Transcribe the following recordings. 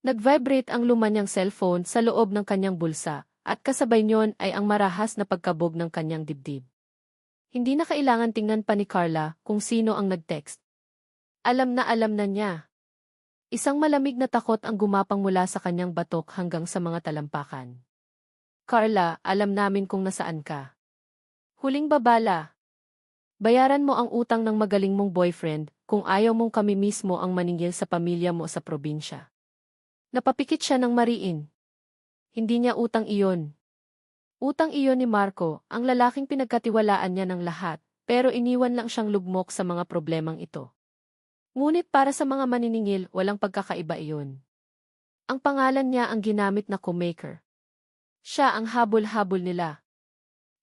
Nag-vibrate ang lumanyang cellphone sa loob ng kanyang bulsa, at kasabay niyon ay ang marahas na pagkabog ng kanyang dibdib. Hindi na kailangan tingnan pa ni Carla kung sino ang nag-text. Alam na niya. Isang malamig na takot ang gumapang mula sa kanyang batok hanggang sa mga talampakan. Carla, alam namin kung nasaan ka. Huling babala. Bayaran mo ang utang ng magaling mong boyfriend kung ayaw mong kami mismo ang maningil sa pamilya mo sa probinsya. Napapikit siya ng mariin. Hindi niya utang iyon. Utang iyon ni Marco, ang lalaking pinagkatiwalaan niya ng lahat, pero iniwan lang siyang lugmok sa mga problemang ito. Ngunit para sa mga maniningil, walang pagkakaiba iyon. Ang pangalan niya ang ginamit na co-maker. Siya ang habol-habol nila.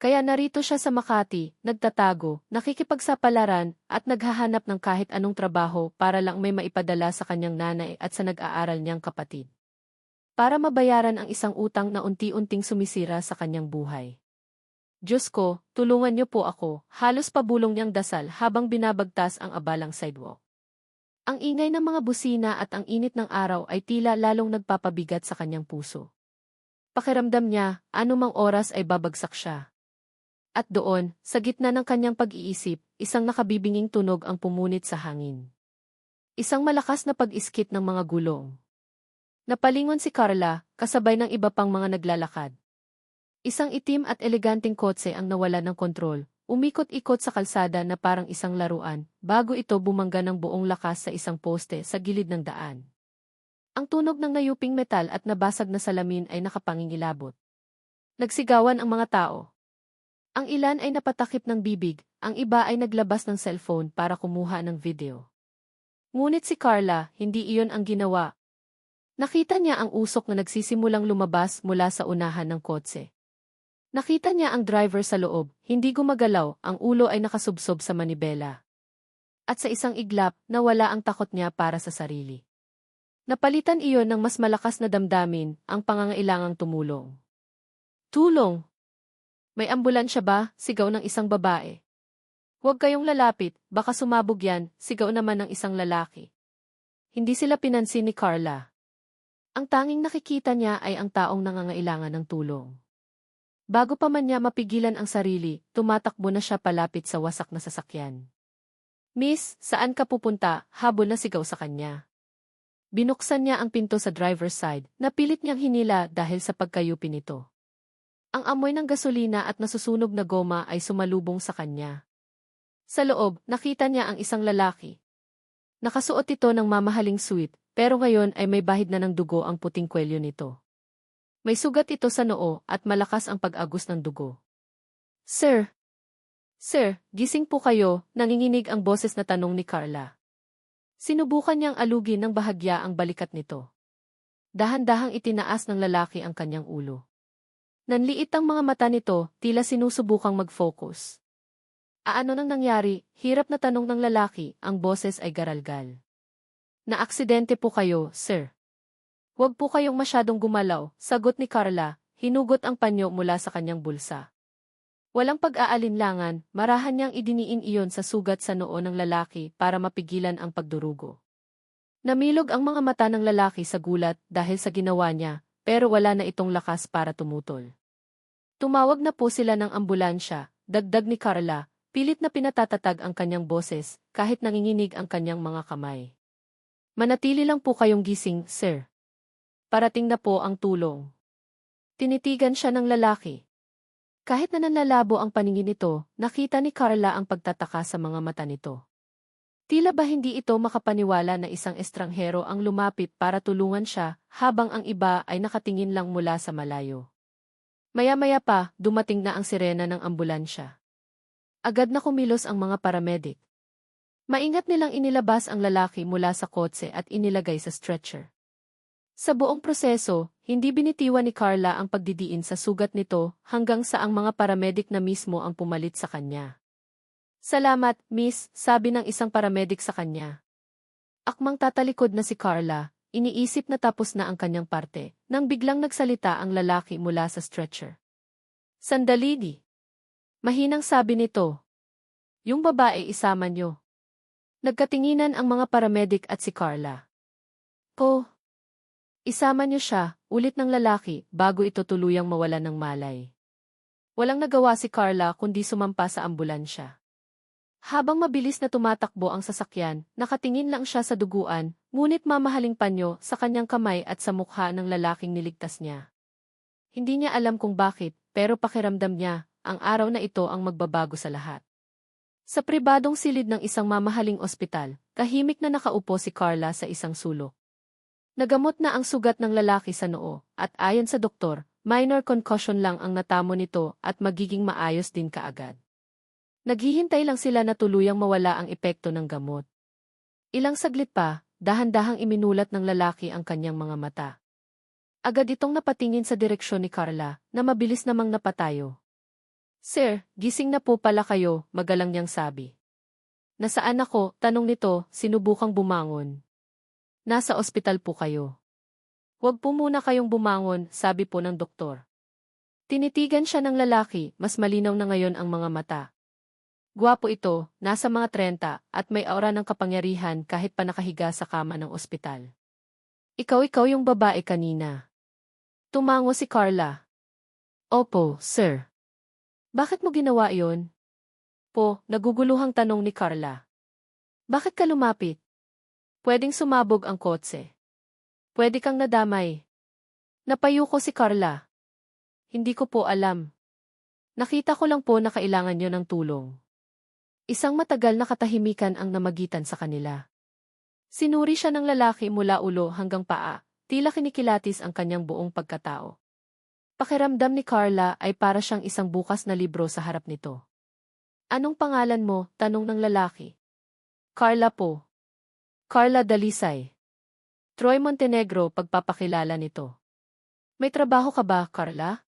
Kaya narito siya sa Makati, nagtatago, nakikipagsapalaran, at naghahanap ng kahit anong trabaho para lang may maipadala sa kanyang nanay at sa nag-aaral niyang kapatid. Para mabayaran ang isang utang na unti-unting sumisira sa kanyang buhay. Diyos ko, tulungan niyo po ako, halos pabulong niyang dasal habang binabagtas ang abalang sidewalk. Ang ingay ng mga busina at ang init ng araw ay tila lalong nagpapabigat sa kanyang puso. Pakiramdam niya, anumang oras ay babagsak siya. At doon, sa gitna ng kanyang pag-iisip, isang nakabibinging tunog ang pumunit sa hangin. Isang malakas na pag-iskit ng mga gulong. Napalingon si Carla, kasabay ng iba pang mga naglalakad. Isang itim at eleganteng kotse ang nawala ng kontrol, umikot-ikot sa kalsada na parang isang laruan, bago ito bumangga ng buong lakas sa isang poste sa gilid ng daan. Ang tunog ng nayuping metal at nabasag na salamin ay nakapangingilabot. Nagsigawan ang mga tao. Ang ilan ay napatakip ng bibig, ang iba ay naglabas ng cellphone para kumuha ng video. Ngunit si Carla, hindi iyon ang ginawa. Nakita niya ang usok na nagsisimulang lumabas mula sa unahan ng kotse. Nakita niya ang driver sa loob, hindi gumagalaw, ang ulo ay nakasubsob sa manibela. At sa isang iglap, nawala ang takot niya para sa sarili. Napalitan iyon ng mas malakas na damdamin, ang pangangailangang tumulong. Tulong! May ambulansya ba? Sigaw ng isang babae. Huwag kayong lalapit, baka sumabog yan, sigaw naman ng isang lalaki. Hindi sila pinansin ni Carla. Ang tanging nakikita niya ay ang taong nangangailangan ng tulong. Bago pa man niya mapigilan ang sarili, tumatakbo na siya palapit sa wasak na sasakyan. Miss, saan ka pupunta? Habol na sigaw sa kanya. Binuksan niya ang pinto sa driver's side, napilit niyang hinila dahil sa pagkayupi nito. Ang amoy ng gasolina at nasusunog na goma ay sumalubong sa kanya. Sa loob, nakita niya ang isang lalaki. Nakasuot ito ng mamahaling suit, pero ngayon ay may bahid na ng dugo ang puting kwelyo nito. May sugat ito sa noo at malakas ang pag-agos ng dugo. Sir! Sir, gising po kayo, nanginginig ang boses na tanong ni Carla. Sinubukan niyang alugin ng bahagya ang balikat nito. Dahan-dahang itinaas ng lalaki ang kanyang ulo. Nanliit ang mga mata nito, tila sinusubukang mag-focus. Ano nang nangyari? Hirap na tanong ng lalaki, ang boses ay garalgal. Naaksidente po kayo, sir. Huwag po kayong masyadong gumalaw, sagot ni Carla, hinugot ang panyo mula sa kanyang bulsa. Walang pag-aalinlangan, marahan niyang idiniin iyon sa sugat sa noo ng lalaki para mapigilan ang pagdurugo. Namilog ang mga mata ng lalaki sa gulat dahil sa ginawa niya, pero wala na itong lakas para tumutol. Tumawag na po sila ng ambulansya, dagdag ni Carla, pilit na pinatatatag ang kanyang boses, kahit nanginginig ang kanyang mga kamay. Manatili lang po kayong gising, sir. Parating na po ang tulong. Tinitigan siya ng lalaki. Kahit na nanlalabo ang paningin nito, nakita ni Carla ang pagtataka sa mga mata nito. Tila ba hindi ito makapaniwala na isang estranghero ang lumapit para tulungan siya, habang ang iba ay nakatingin lang mula sa malayo. Maya-maya pa, dumating na ang sirena ng ambulansya. Agad na kumilos ang mga paramedic. Maingat nilang inilabas ang lalaki mula sa kotse at inilagay sa stretcher. Sa buong proseso, hindi binitiwan ni Carla ang pagdidiin sa sugat nito hanggang sa ang mga paramedic na mismo ang pumalit sa kanya. Salamat, miss, sabi ng isang paramedic sa kanya. Akmang tatalikod na si Carla, iniisip na tapos na ang kanyang parte, nang biglang nagsalita ang lalaki mula sa stretcher. Sandali di. Mahinang sabi nito. Yung babae isama nyo. Nagkatinginan ang mga paramedic at si Carla. Oh! Isama niyo siya, ulit ng lalaki, bago ito tuluyang mawala ng malay. Walang nagawa si Carla kundi sumampa sa ambulansya. Habang mabilis na tumatakbo ang sasakyan, nakatingin lang siya sa duguan, ngunit mamahaling panyo sa kanyang kamay at sa mukha ng lalaking niligtas niya. Hindi niya alam kung bakit, pero pakiramdam niya, ang araw na ito ang magbabago sa lahat. Sa pribadong silid ng isang mamahaling ospital, tahimik na nakaupo si Carla sa isang sulok. Nagamot na ang sugat ng lalaki sa noo, at ayon sa doktor, minor concussion lang ang natamo nito at magiging maayos din kaagad. Naghihintay lang sila na tuluyang mawala ang epekto ng gamot. Ilang saglit pa, dahan-dahang iminulat ng lalaki ang kanyang mga mata. Agad itong napatingin sa direksyon ni Carla, na mabilis namang napatayo. "Sir, gising na po pala kayo," magalang niyang sabi. "Nasaan ako?" tanong nito, sinubukang bumangon. "Nasa ospital po kayo." "Huwag po muna kayong bumangon," sabi po ng doktor. Tinitigan siya ng lalaki, mas malinaw na ngayon ang mga mata. Gwapo ito, nasa mga 30, at may aura ng kapangyarihan kahit pa nakahiga sa kama ng ospital. Ikaw yung babae kanina." Tumango si Carla. "Opo, sir." "Bakit mo ginawa yon?" Naguguluhang tanong ni Carla. "Bakit ka lumapit? Pwedeng sumabog ang kotse. Pwede kang nadamay." Napayuko si Carla. "Hindi ko po alam. Nakita ko lang po na kailangan niyo ng tulong." Isang matagal na katahimikan ang namagitan sa kanila. Sinuri siya ng lalaki mula ulo hanggang paa, tila kinikilatis ang kanyang buong pagkatao. Pakiramdam ni Carla ay para siyang isang bukas na libro sa harap nito. "Anong pangalan mo?" tanong ng lalaki. "Carla po." "Carla Dalisay." Troy Montenegro pagpapakilala nito. "May trabaho ka ba, Carla?"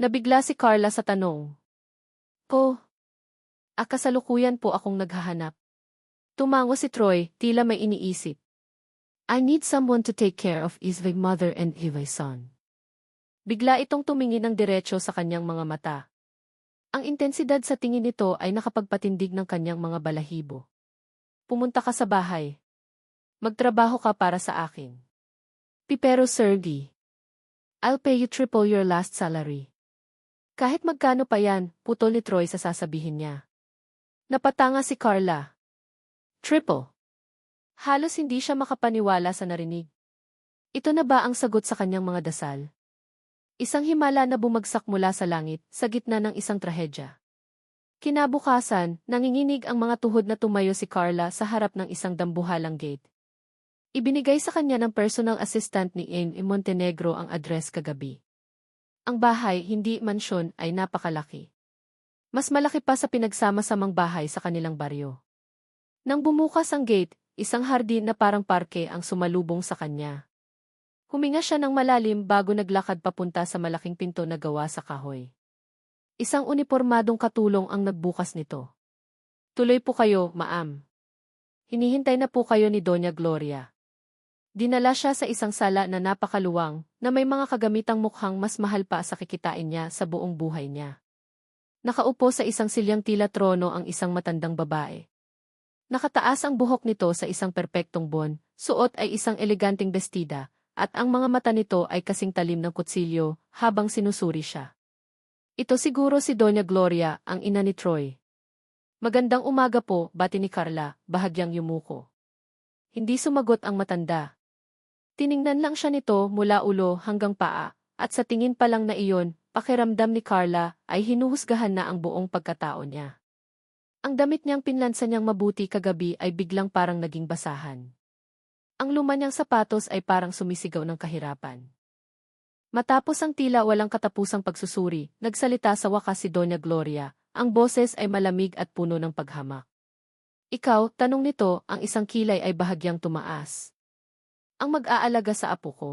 Nabigla si Carla sa tanong. Kasalukuyan po akong naghahanap." Tumango si Troy, tila may iniisip. "I need someone to take care of Isvay mother and Ivay son." Bigla itong tumingin ng diretso sa kanyang mga mata. Ang intensidad sa tingin nito ay nakapagpatindig ng kanyang mga balahibo. "Pumunta ka sa bahay. Magtrabaho ka para sa akin." "Pero Sir D, I'll pay you triple your last salary." "Kahit magkano pa yan," putol ni Troy sa sasabihin niya. Napatanga si Carla. "Triple?" Halos hindi siya makapaniwala sa narinig. Ito na ba ang sagot sa kanyang mga dasal? Isang himala na bumagsak mula sa langit, sa gitna ng isang trahedya. Kinabukasan, nanginginig ang mga tuhod na tumayo si Carla sa harap ng isang dambuhalang gate. Ibinigay sa kanya ng personal assistant ni Amy Montenegro ang address kagabi. Ang bahay, hindi mansyon, ay napakalaki. Mas malaki pa sa pinagsama-samang bahay sa kanilang baryo. Nang bumukas ang gate, isang hardin na parang parke ang sumalubong sa kanya. Huminga siya ng malalim bago naglakad papunta sa malaking pinto na gawa sa kahoy. Isang unipormadong katulong ang nagbukas nito. "Tuloy po kayo, ma'am. Hinihintay na po kayo ni Doña Gloria." Dinala siya sa isang sala na napakaluwang, na may mga kagamitang mukhang mas mahal pa sa kikitain niya sa buong buhay niya. Nakaupo sa isang silyang tila trono ang isang matandang babae. Nakataas ang buhok nito sa isang perpektong buwan, suot ay isang eleganteng bestida, at ang mga mata nito ay kasing talim ng kutsilyo habang sinusuri siya. Ito siguro si Doña Gloria, ang ina ni Troy. "Magandang umaga po," bati ni Carla, bahagyang yumuko. Hindi sumagot ang matanda. Tiningnan lang siya nito mula ulo hanggang paa, at sa tingin pa lang na iyon, pakiramdam ni Carla ay hinuhusgahan na ang buong pagkatao niya. Ang damit niyang pinlansa niyang mabuti kagabi ay biglang parang naging basahan. Ang luma niyang sapatos ay parang sumisigaw ng kahirapan. Matapos ang tila walang katapusang pagsusuri, nagsalita sa wakas si Doña Gloria, ang boses ay malamig at puno ng paghamak. "Ikaw," tanong nito, ang isang kilay ay bahagyang tumaas. "Ang mag-aalaga sa apo ko?"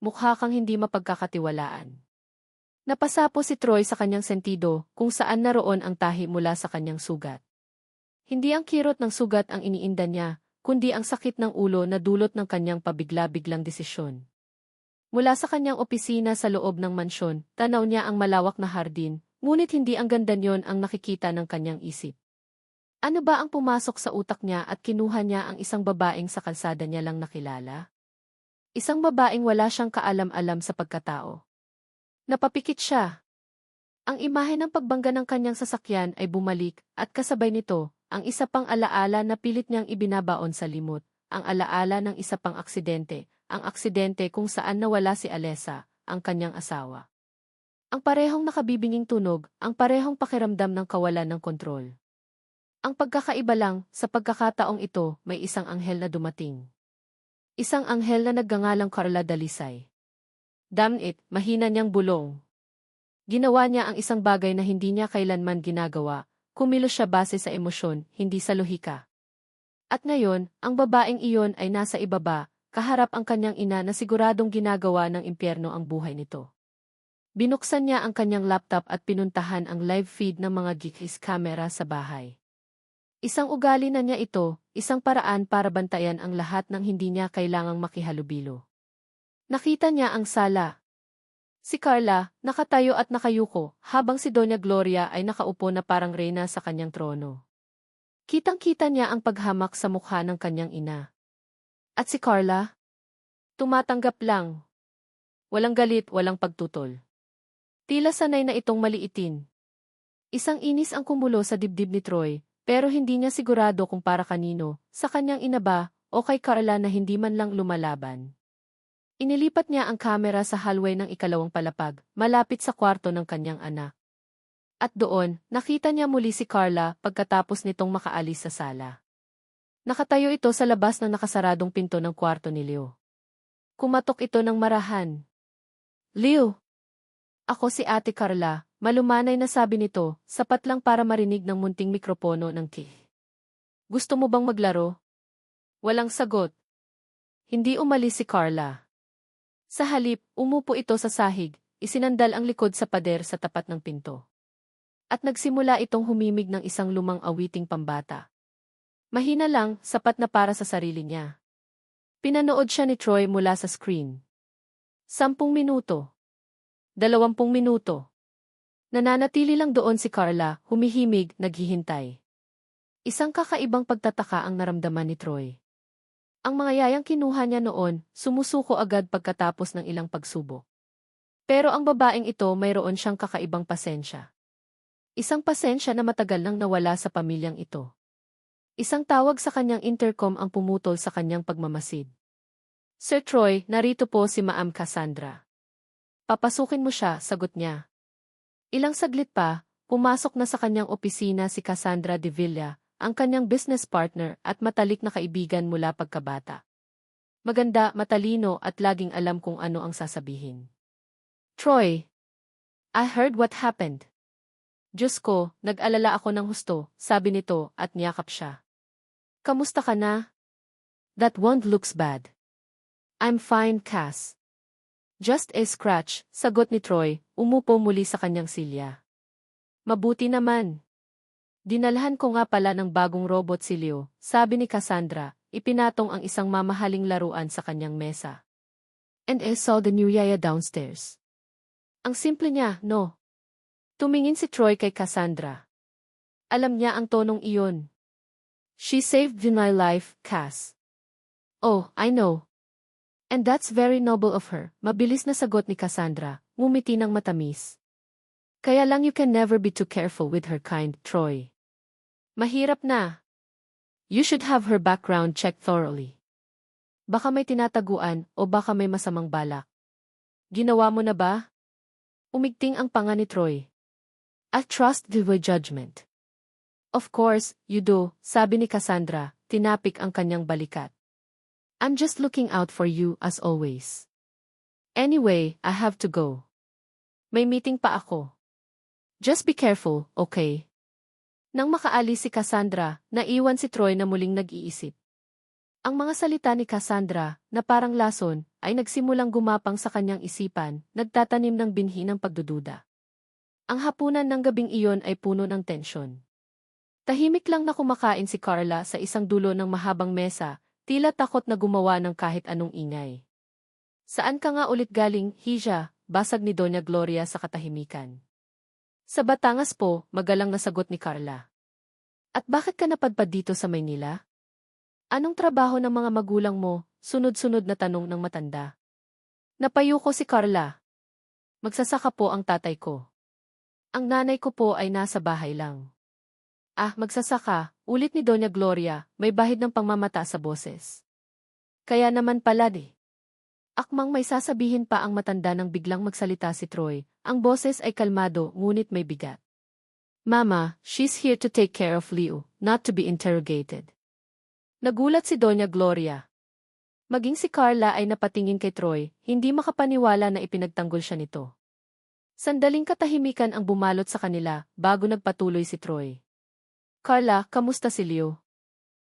Mukha kang hindi mapagkakatiwalaan. Napasapo si Troy sa kanyang sentido, kung saan naroon ang tahi mula sa kanyang sugat. Hindi ang kirot ng sugat ang iniinda niya, kundi ang sakit ng ulo na dulot ng kanyang pabigla-biglang desisyon. Mula sa kanyang opisina sa loob ng mansyon, tanaw niya ang malawak na hardin, ngunit hindi ang ganda niyon ang nakikita ng kanyang isip. Ano ba ang pumasok sa utak niya at kinuha niya ang isang babaeng sa kalsada niya lang nakilala? Isang babaeng wala siyang kaalam-alam sa pagkatao. Napapikit siya. Ang imahe ng pagbangga ng kanyang sasakyan ay bumalik at kasabay nito, ang isa pang alaala na pilit niyang ibinabaon sa limot, ang alaala ng isa pang aksidente, ang aksidente kung saan nawala si Alessa, ang kanyang asawa. Ang parehong nakabibinging tunog, ang parehong pakiramdam ng kawalan ng kontrol. Ang pagkakaiba lang, sa pagkakataong ito, may isang anghel na dumating. Isang anghel na nagngangalang Carla Dalisay. Damn it, mahina niyang bulong. Ginawa niya ang isang bagay na hindi niya kailanman ginagawa, kumilos siya base sa emosyon, hindi sa lohika. At ngayon, ang babaeng iyon ay nasa ibaba, kaharap ang kanyang ina na siguradong ginagawa ng impyerno ang buhay nito. Binuksan niya ang kanyang laptop at pinuntahan ang live feed ng mga geeks camera sa bahay. Isang ugali na niya ito, isang paraan para bantayan ang lahat ng hindi niya kailangang makihalubilo. Nakita niya ang sala. Si Carla, nakatayo at nakayuko, habang si Doña Gloria ay nakaupo na parang reyna sa kanyang trono. Kitang-kita niya ang paghamak sa mukha ng kanyang ina. At si Carla? Tumatanggap lang. Walang galit, walang pagtutol. Tila sanay na itong maliitin. Isang inis ang kumulo sa dibdib ni Troy, pero hindi niya sigurado kung para kanino, sa kanyang ina ba, o kay Carla na hindi man lang lumalaban. Inilipat niya ang kamera sa hallway ng ikalawang palapag, malapit sa kwarto ng kanyang anak. At doon, nakita niya muli si Carla pagkatapos nitong makaalis sa sala. Nakatayo ito sa labas ng nakasaradong pinto ng kwarto ni Leo. Kumatok ito ng marahan. Leo! Ako si Ate Carla, malumanay na sabi nito, sapat lang para marinig ng munting mikropono ng K. Gusto mo bang maglaro? Walang sagot. Hindi umalis si Carla. Sa halip, umupo ito sa sahig, isinandal ang likod sa pader sa tapat ng pinto. At nagsimula itong humimig ng isang lumang awiting pambata. Mahina lang, sapat na para sa sarili niya. Pinanood siya ni Troy mula sa screen. 10 minuto. 20 minuto. Nananatili lang doon si Carla, humihimig, naghihintay. Isang kakaibang pagtataka ang naramdaman ni Troy. Ang mga yayang kinuha niya noon, sumusuko agad pagkatapos ng ilang pagsubok. Pero ang babaeng ito mayroon siyang kakaibang pasensya. Isang pasensya na matagal nang nawala sa pamilyang ito. Isang tawag sa kanyang intercom ang pumutol sa kanyang pagmamasid. Sir Troy, narito po si Ma'am Cassandra. Papasukin mo siya, sagot niya. Ilang saglit pa, pumasok na sa kanyang opisina si Cassandra de Villa, ang kanyang business partner at matalik na kaibigan mula pagkabata. Maganda, matalino at laging alam kung ano ang sasabihin. Troy, I heard what happened. Diyos ko, nag-alala ako ng husto, sabi nito at niyakap siya. Kamusta ka na? That wound looks bad. I'm fine, Cass. Just a scratch, sagot ni Troy, umupo muli sa kanyang silya. Mabuti naman. Dinalhan ko nga pala ng bagong robot si Leo, sabi ni Cassandra, ipinatong ang isang mamahaling laruan sa kanyang mesa. And I saw the new Yaya downstairs. Ang simple niya, no? Tumingin si Troy kay Cassandra. Alam niya ang tonong iyon. She saved my life, Cass. Oh, I know. And that's very noble of her, mabilis na sagot ni Cassandra, ngumiti ng matamis. Kaya lang you can never be too careful with her kind, Troy. Mahirap na. You should have her background checked thoroughly. Baka may tinataguan o baka may masamang balak. Ginawa mo na ba? Umigting ang panga ni Troy. I trust the judgment. Of course, you do, sabi ni Cassandra, tinapik ang kanyang balikat. I'm just looking out for you as always. Anyway, I have to go. May meeting pa ako. Just be careful, okay? Nang makaalis si Cassandra, naiwan si Troy na muling nag-iisip. Ang mga salita ni Cassandra, na parang lason, ay nagsimulang gumapang sa kanyang isipan, nagtatanim ng binhi ng pagdududa. Ang hapunan ng gabing iyon ay puno ng tensyon. Tahimik lang na kumakain si Carla sa isang dulo ng mahabang mesa, tila takot na gumawa ng kahit anong ingay. Saan ka nga ulit galing, Hija? Basag ni Doña Gloria sa katahimikan. Sa Batangas po, magalang na sagot ni Carla. At bakit ka napadpad dito sa Maynila? Anong trabaho ng mga magulang mo? sunod-sunod na tanong ng matanda. Napayuko si Carla. Magsasaka po ang tatay ko. Ang nanay ko po ay nasa bahay lang. Ah, magsasaka, ulit ni Doña Gloria, may bahid ng pangmamata sa boses. Kaya naman pala Akmang may sasabihin pa ang matanda nang biglang magsalita si Troy, ang boses ay kalmado ngunit may bigat. Mama, she's here to take care of Leo, not to be interrogated. Nagulat si Doña Gloria. Maging si Carla ay napatingin kay Troy, hindi makapaniwala na ipinagtanggol siya nito. Sandaling katahimikan ang bumalot sa kanila bago nagpatuloy si Troy. Carla, kamusta si Leo?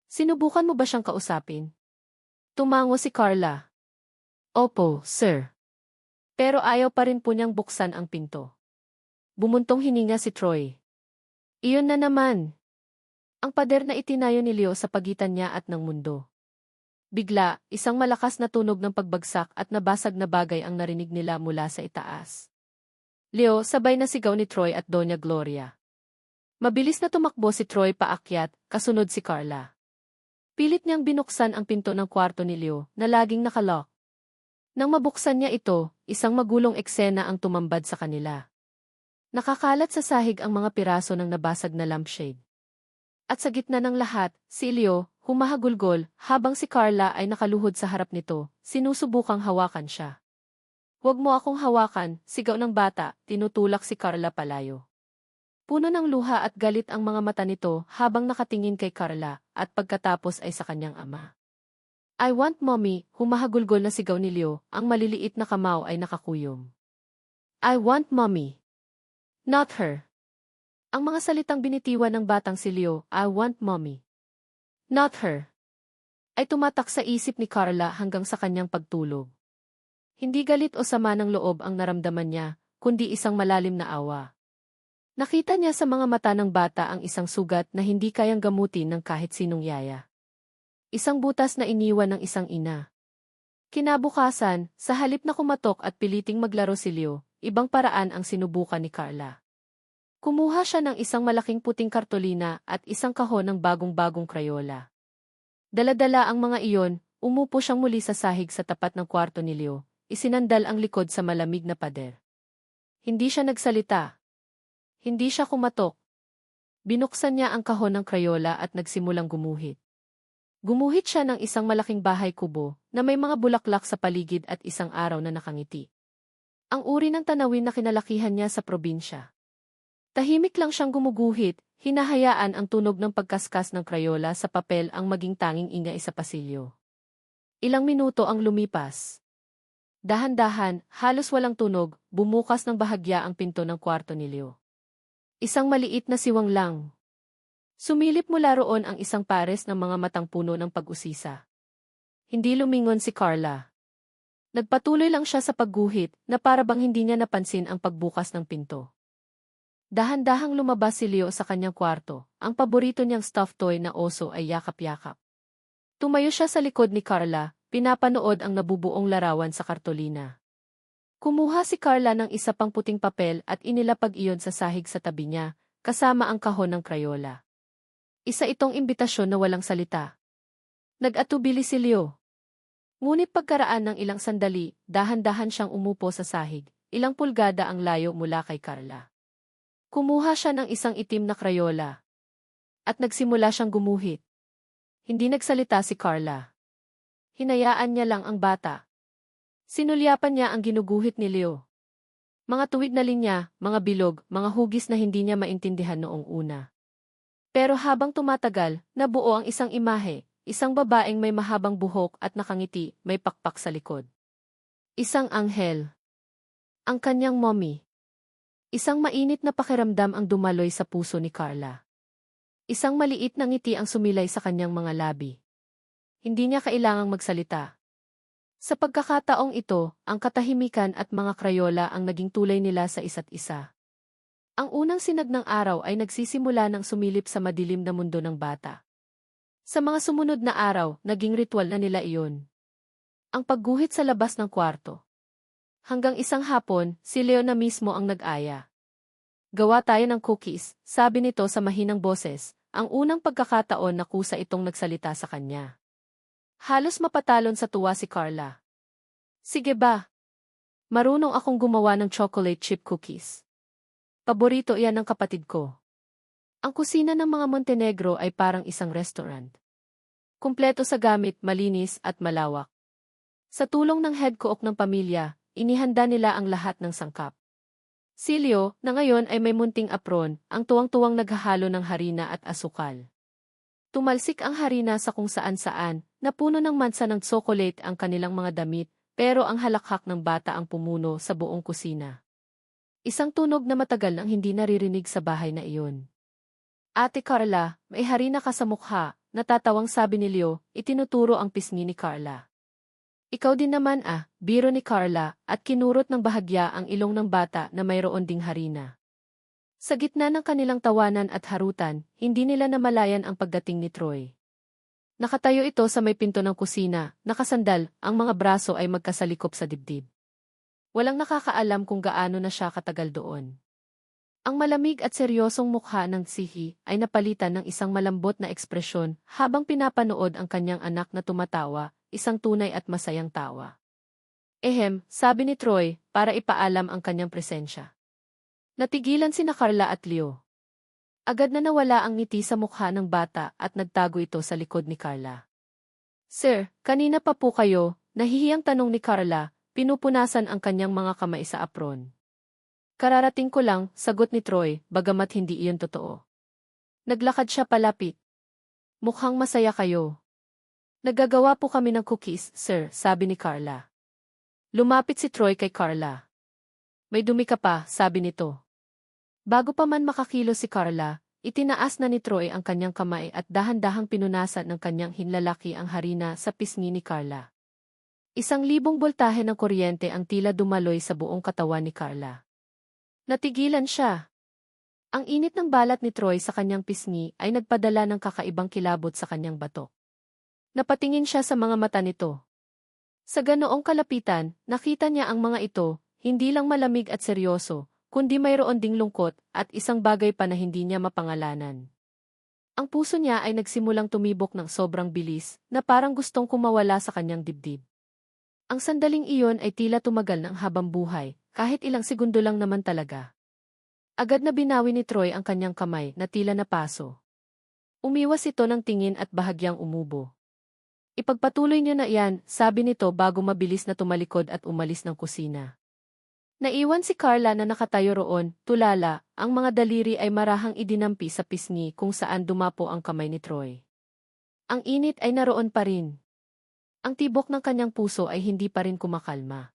Sinubukan mo ba siyang kausapin? Tumango si Carla. Opo, sir. Pero ayaw pa rin po niyang buksan ang pinto. Bumuntong hininga si Troy. Iyon na naman. Ang pader na itinayo ni Leo sa pagitan niya at ng mundo. Bigla, isang malakas na tunog ng pagbagsak at nabasag na bagay ang narinig nila mula sa itaas. Leo, sabay na sigaw ni Troy at Doña Gloria. Mabilis na tumakbo si Troy paakyat, kasunod si Carla. Pilit niyang binuksan ang pinto ng kwarto ni Leo na laging nakalock. Nang mabuksan niya ito, isang magulong eksena ang tumambad sa kanila. Nakakalat sa sahig ang mga piraso ng nabasag na lampshade. At sa gitna ng lahat, si Leo, humahagulgol, habang si Carla ay nakaluhod sa harap nito, sinusubukang hawakan siya. Huwag mo akong hawakan, sigaw ng bata, tinutulak si Carla palayo. Puno ng luha at galit ang mga mata nito habang nakatingin kay Carla, at pagkatapos ay sa kanyang ama. I want mommy, humahagulgol na sigaw ni Leo, ang maliliit na kamao ay nakakuyom. I want mommy. Not her. Ang mga salitang binitiwan ng batang si Leo, I want mommy. Not her. Ay tumatak sa isip ni Carla hanggang sa kanyang pagtulog. Hindi galit o sama ng loob ang naramdaman niya, kundi isang malalim na awa. Nakita niya sa mga mata ng bata ang isang sugat na hindi kayang gamutin ng kahit sinong yaya. Isang butas na iniwan ng isang ina. Kinabukasan, sa halip na kumatok at piliting maglaro si Leo, ibang paraan ang sinubukan ni Carla. Kumuha siya ng isang malaking puting kartolina at isang kahon ng bagong-bagong krayola. Dala-dala ang mga iyon, umupo siyang muli sa sahig sa tapat ng kwarto ni Leo, isinandal ang likod sa malamig na pader. Hindi siya nagsalita. Hindi siya kumatok. Binuksan niya ang kahon ng krayola at nagsimulang gumuhit. Gumuhit siya ng isang malaking bahay kubo na may mga bulaklak sa paligid at isang araw na nakangiti. Ang uri ng tanawin na kinalakihan niya sa probinsya. Tahimik lang siyang gumuguhit, hinahayaan ang tunog ng pagkaskas ng krayola sa papel ang maging tanging ingay sa pasilyo. Ilang minuto ang lumipas. Dahan-dahan, halos walang tunog, bumukas ng bahagya ang pinto ng kwarto ni Leo. Isang maliit na siwang lang. Sumilip mula roon ang isang pares ng mga matang puno ng pag-usisa. Hindi lumingon si Carla. Nagpatuloy lang siya sa pagguhit na para bang hindi niya napansin ang pagbukas ng pinto. Dahan-dahang lumabas si Leo sa kanyang kwarto, ang paborito niyang stuffed toy na oso ay yakap-yakap. Tumayo siya sa likod ni Carla, pinapanood ang nabubuong larawan sa kartolina. Kumuha si Carla ng isa pang puting papel at inilapag iyon sa sahig sa tabi niya, kasama ang kahon ng krayola. Isa itong imbitasyon na walang salita. Nag-atubili si Leo. Ngunit pagkaraan ng ilang sandali, dahan-dahan siyang umupo sa sahig, ilang pulgada ang layo mula kay Carla. Kumuha siya ng isang itim na krayola. At nagsimula siyang gumuhit. Hindi nagsalita si Carla. Hinayaan niya lang ang bata. Sinulyapan niya ang ginuguhit ni Leo. Mga tuwid na linya, mga bilog, mga hugis na hindi niya maintindihan noong una. Pero habang tumatagal, nabuo ang isang imahe, isang babaeng may mahabang buhok at nakangiti, may pakpak sa likod. Isang anghel. Ang kanyang mommy. Isang mainit na pakiramdam ang dumaloy sa puso ni Carla. Isang maliit na ngiti ang sumilay sa kanyang mga labi. Hindi niya kailangang magsalita. Sa pagkakataong ito, ang katahimikan at mga krayola ang naging tulay nila sa isa't isa. Ang unang sinag ng araw ay nagsisimula ng sumilip sa madilim na mundo ng bata. Sa mga sumunod na araw, naging ritual na nila iyon. Ang pagguhit sa labas ng kwarto. Hanggang isang hapon, si Leo na mismo ang nag-aya. Gawa tayo ng cookies, sabi nito sa mahinang boses, ang unang pagkakataon na kusa itong nagsalita sa kanya. Halos mapatalon sa tuwa si Carla. Sige ba? Marunong akong gumawa ng chocolate chip cookies. Paborito iyan ng kapatid ko. Ang kusina ng mga Montenegro ay parang isang restaurant. Kumpleto sa gamit, malinis at malawak. Sa tulong ng head cook ng pamilya, inihanda nila ang lahat ng sangkap. Silio, na ngayon ay may munting apron, ang tuwang-tuwang naghahalo ng harina at asukal. Tumalsik ang harina sa kung saan-saan, napuno ng mansa ng tsokolate ang kanilang mga damit, pero ang halakhak ng bata ang pumuno sa buong kusina. Isang tunog na matagal nang hindi naririnig sa bahay na iyon. Ate Carla, may harina ka sa mukha, natatawang sabi ni Leo, itinuturo ang pisngi ni Carla. Ikaw din naman biro ni Carla, at kinurot ng bahagya ang ilong ng bata na mayroon ding harina. Sa gitna ng kanilang tawanan at harutan, hindi nila namalayan ang pagdating ni Troy. Nakatayo ito sa may pinto ng kusina, nakasandal, ang mga braso ay magkasalikop sa dibdib. Walang nakakaalam kung gaano na siya katagal doon. Ang malamig at seryosong mukha ng Sihi ay napalitan ng isang malambot na ekspresyon habang pinapanood ang kanyang anak na tumatawa, isang tunay at masayang tawa. Sabi ni Troy, para ipaalam ang kanyang presensya. Natigilan sina Carla at Leo. Agad na nawala ang ngiti sa mukha ng bata at nagtago ito sa likod ni Carla. Sir, kanina pa po kayo, nahihiyang tanong ni Carla, pinupunasan ang kanyang mga kamay sa apron. Kararating ko lang, sagot ni Troy, bagamat hindi iyon totoo. Naglakad siya palapit. Mukhang masaya kayo. Nagagawa po kami ng cookies, sir, sabi ni Carla. Lumapit si Troy kay Carla. May dumi ka pa, sabi nito. Bago pa man makakilos si Carla, itinaas na ni Troy ang kanyang kamay at dahan-dahang pinunasan ng kanyang hinlalaki ang harina sa pisngi ni Carla. 1,000 boltahe ng kuryente ang tila dumaloy sa buong katawan ni Carla. Natigilan siya. Ang init ng balat ni Troy sa kanyang pisngi ay nagpadala ng kakaibang kilabot sa kanyang batok. Napatingin siya sa mga mata nito. Sa ganoong kalapitan, nakita niya ang mga ito, hindi lang malamig at seryoso, kundi mayroon ding lungkot at isang bagay pa na hindi niya mapangalanan. Ang puso niya ay nagsimulang tumibok ng sobrang bilis na parang gustong kumawala sa kanyang dibdib. Ang sandaling iyon ay tila tumagal ng habang buhay, kahit ilang segundo lang naman talaga. Agad na binawi ni Troy ang kanyang kamay na tila napaso. Umiwas ito ng tingin at bahagyang umubo. Ipagpatuloy niyo na iyan, sabi nito bago mabilis na tumalikod at umalis ng kusina. Naiwan si Carla na nakatayo roon, tulala, ang mga daliri ay marahang idinampi sa pisngi kung saan dumapo ang kamay ni Troy. Ang init ay naroon pa rin. Ang tibok ng kanyang puso ay hindi pa rin kumakalma.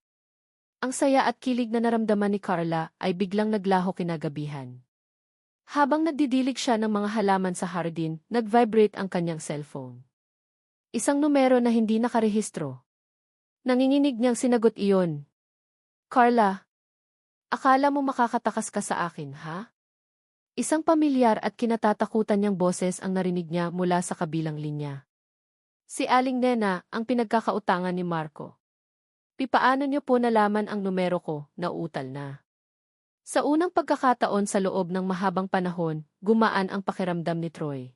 Ang saya at kilig na naramdaman ni Carla ay biglang naglaho kinagabihan. Habang nagdidilig siya ng mga halaman sa hardin, nag-vibrate ang kanyang cellphone. Isang numero na hindi nakarehistro. Nanginginig niyang sinagot iyon. Carla, akala mo makakatakas ka sa akin, ha? Isang pamilyar at kinatatakutan niyang boses ang narinig niya mula sa kabilang linya. Si Aling Nena, ang pinagkakautangan ni Marco. Paano niyo po nalaman ang numero ko, nauutal na. Sa unang pagkakataon sa loob ng mahabang panahon, gumaan ang pakiramdam ni Troy.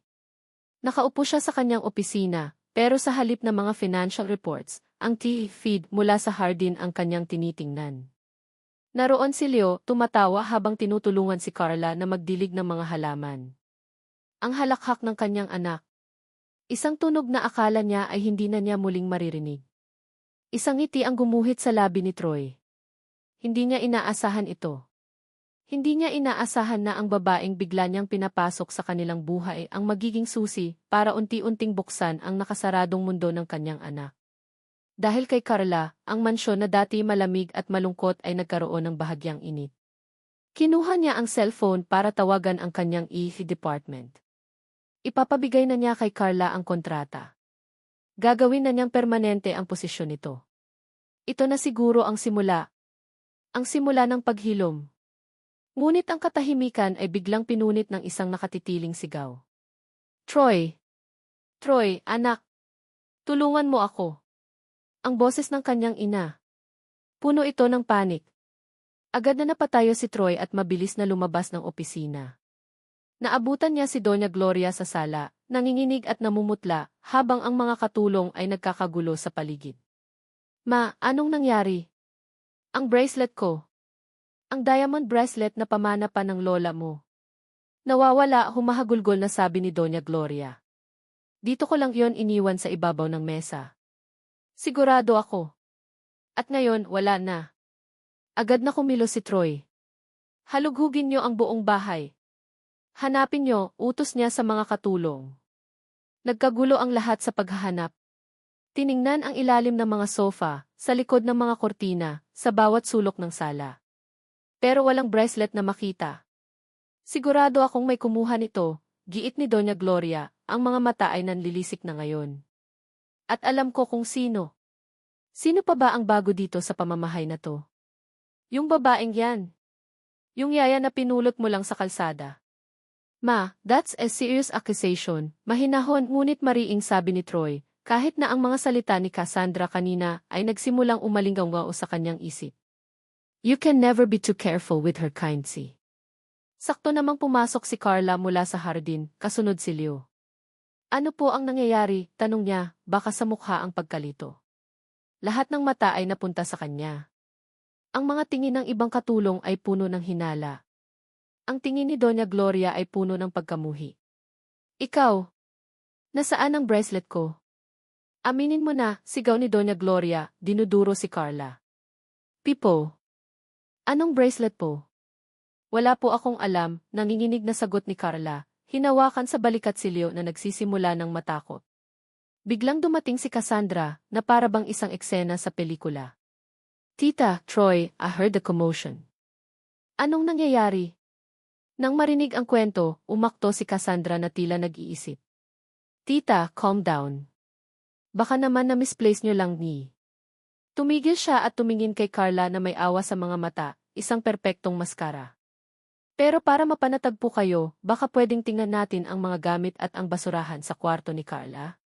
Nakaupo siya sa kanyang opisina, pero sa halip ng mga financial reports, ang feed mula sa hardin ang kanyang tinitingnan. Naroon si Leo, tumatawa habang tinutulungan si Carla na magdilig ng mga halaman. Ang halakhak ng kanyang anak. Isang tunog na akala niya ay hindi na niya muling maririnig. Isang ngiti ang gumuhit sa labi ni Troy. Hindi niya inaasahan ito. Hindi niya inaasahan na ang babaeng bigla niyang pinapasok sa kanilang buhay ang magiging susi para unti-unting buksan ang nakasaradong mundo ng kanyang anak. Dahil kay Carla, ang mansyon na dati malamig at malungkot ay nagkaroon ng bahagyang init. Kinuha niya ang cellphone para tawagan ang kanyang department. Ipapabigay na niya kay Carla ang kontrata. Gagawin na niyang permanente ang posisyon nito. Ito na siguro ang simula. Ang simula ng paghilom. Ngunit ang katahimikan ay biglang pinunit ng isang nakatitiling sigaw. Troy! Troy, anak! Tulungan mo ako! Ang boses ng kanyang ina. Puno ito ng panik. Agad na napatayo si Troy at mabilis na lumabas ng opisina. Naabutan niya si Doña Gloria sa sala, nanginginig at namumutla, habang ang mga katulong ay nagkakagulo sa paligid. Ma, anong nangyari? Ang bracelet ko. Ang diamond bracelet na pamana pa ng lola mo. Nawawala, humahagulgol na sabi ni Doña Gloria. Dito ko lang yon iniwan sa ibabaw ng mesa. Sigurado ako. At ngayon, wala na. Agad na kumilos si Troy. Halughugin niyo ang buong bahay. Hanapin niyo, utos niya sa mga katulong. Nagkagulo ang lahat sa paghahanap. Tiningnan ang ilalim ng mga sofa, sa likod ng mga kortina, sa bawat sulok ng sala. Pero walang bracelet na makita. Sigurado akong may kumuha nito, giit ni Doña Gloria, ang mga mata ay nanlilisik na ngayon. At alam ko kung sino. Sino pa ba ang bago dito sa pamamahay na to? Yung babaeng yan. Yung yaya na pinulot mo lang sa kalsada. Ma, that's a serious accusation, mahinahon ngunit mariing sabi ni Troy, kahit na ang mga salita ni Cassandra kanina ay nagsimulang umalinggaw sa kanyang isip. You can never be too careful with her kind si. Sakto namang pumasok si Carla mula sa hardin, kasunod si Leo. Ano po ang nangyayari? Tanong niya, baka sa mukha ang pagkalito. Lahat ng mata ay napunta sa kanya. Ang mga tingin ng ibang katulong ay puno ng hinala. Ang tingin ni Doña Gloria ay puno ng pagkamuhi. Ikaw? Nasaan ang bracelet ko? Aminin mo na, sigaw ni Doña Gloria, dinuduro si Carla. Pipo. Anong bracelet po? Wala po akong alam, nanginginig na sagot ni Carla, hinawakan sa balikat si Leo na nagsisimula ng matakot. Biglang dumating si Cassandra, na para bang isang eksena sa pelikula. Tita, Troy, I heard the commotion. Anong nangyayari? Nang marinig ang kwento, umakto si Cassandra na tila nag-iisip. Tita, calm down. Baka naman na-misplace nyo lang ni. Tumigil siya at tumingin kay Carla na may awa sa mga mata, isang perpektong maskara. Pero para mapanatag po kayo, baka pwedeng tingnan natin ang mga gamit at ang basurahan sa kwarto ni Carla?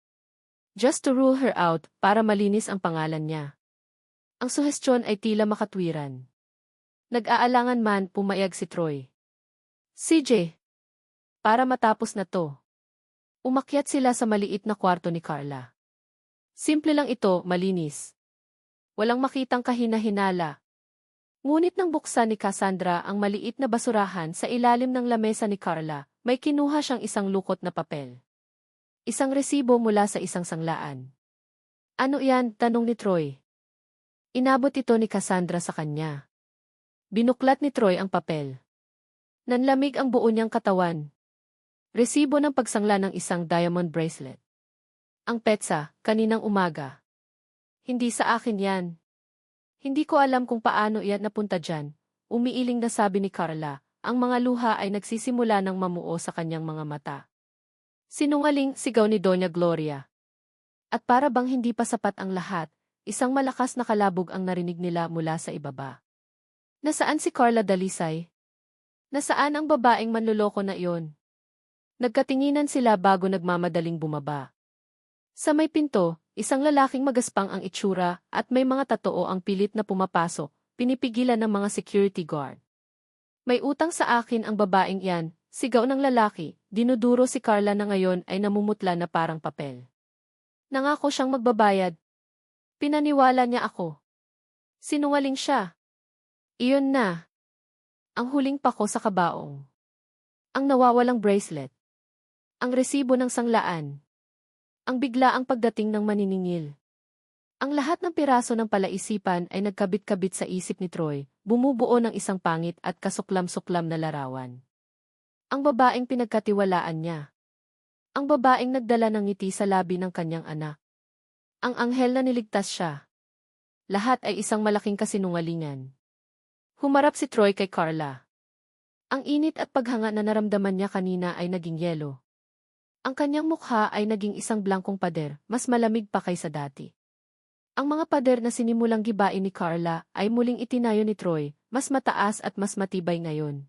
Just to rule her out, para malinis ang pangalan niya. Ang suhestyon ay tila makatwiran. Nag-aalangan man, pumayag si Troy. CJ. Para matapos na to. Umakyat sila sa maliit na kwarto ni Carla. Simple lang ito, malinis. Walang makitang kahina-hinala. Ngunit nang buksan ni Cassandra ang maliit na basurahan sa ilalim ng lamesa ni Carla, may kinuha siyang isang lukot na papel. Isang resibo mula sa isang sanglaan. Ano yan? Tanong ni Troy. Inabot ito ni Cassandra sa kanya. Binuklat ni Troy ang papel. Nanlamig ang buo niyang katawan. Resibo ng pagsangla ng isang diamond bracelet. Ang petsa, kaninang umaga. Hindi sa akin yan. Hindi ko alam kung paano iyan napunta dyan. Umiiling na sabi ni Carla, ang mga luha ay nagsisimula ng mamuo sa kanyang mga mata. Sinungaling, sigaw ni Doña Gloria. At para bang hindi pa sapat ang lahat, isang malakas na kalabog ang narinig nila mula sa ibaba. Nasaan si Carla Dalisay? Nasaan ang babaeng manloloko na iyon? Nagkatinginan sila bago nagmamadaling bumaba. Sa may pinto, isang lalaking magaspang ang itsura at may mga tatoo ang pilit na pumapasok, pinipigilan ng mga security guard. May utang sa akin ang babaeng iyan, sigaw ng lalaki, dinuduro si Carla na ngayon ay namumutla na parang papel. Nangako siyang magbabayad. Pinaniwala niya ako. Sinungaling siya. Iyon na. Ang huling pako sa kabaong. Ang nawawalang bracelet. Ang resibo ng sanglaan. Ang biglaang pagdating ng maniningil. Ang lahat ng piraso ng palaisipan ay nagkabit-kabit sa isip ni Troy, bumubuo ng isang pangit at kasuklam-suklam na larawan. Ang babaeng pinagkatiwalaan niya. Ang babaeng nagdala ng ngiti sa labi ng kanyang anak. Ang anghel na niligtas siya. Lahat ay isang malaking kasinungalingan. Humarap si Troy kay Carla. Ang init at paghanga na naramdaman niya kanina ay naging yelo. Ang kanyang mukha ay naging isang blankong pader, mas malamig pa kaysa dati. Ang mga pader na sinimulang gibain ni Carla ay muling itinayo ni Troy, mas mataas at mas matibay ngayon.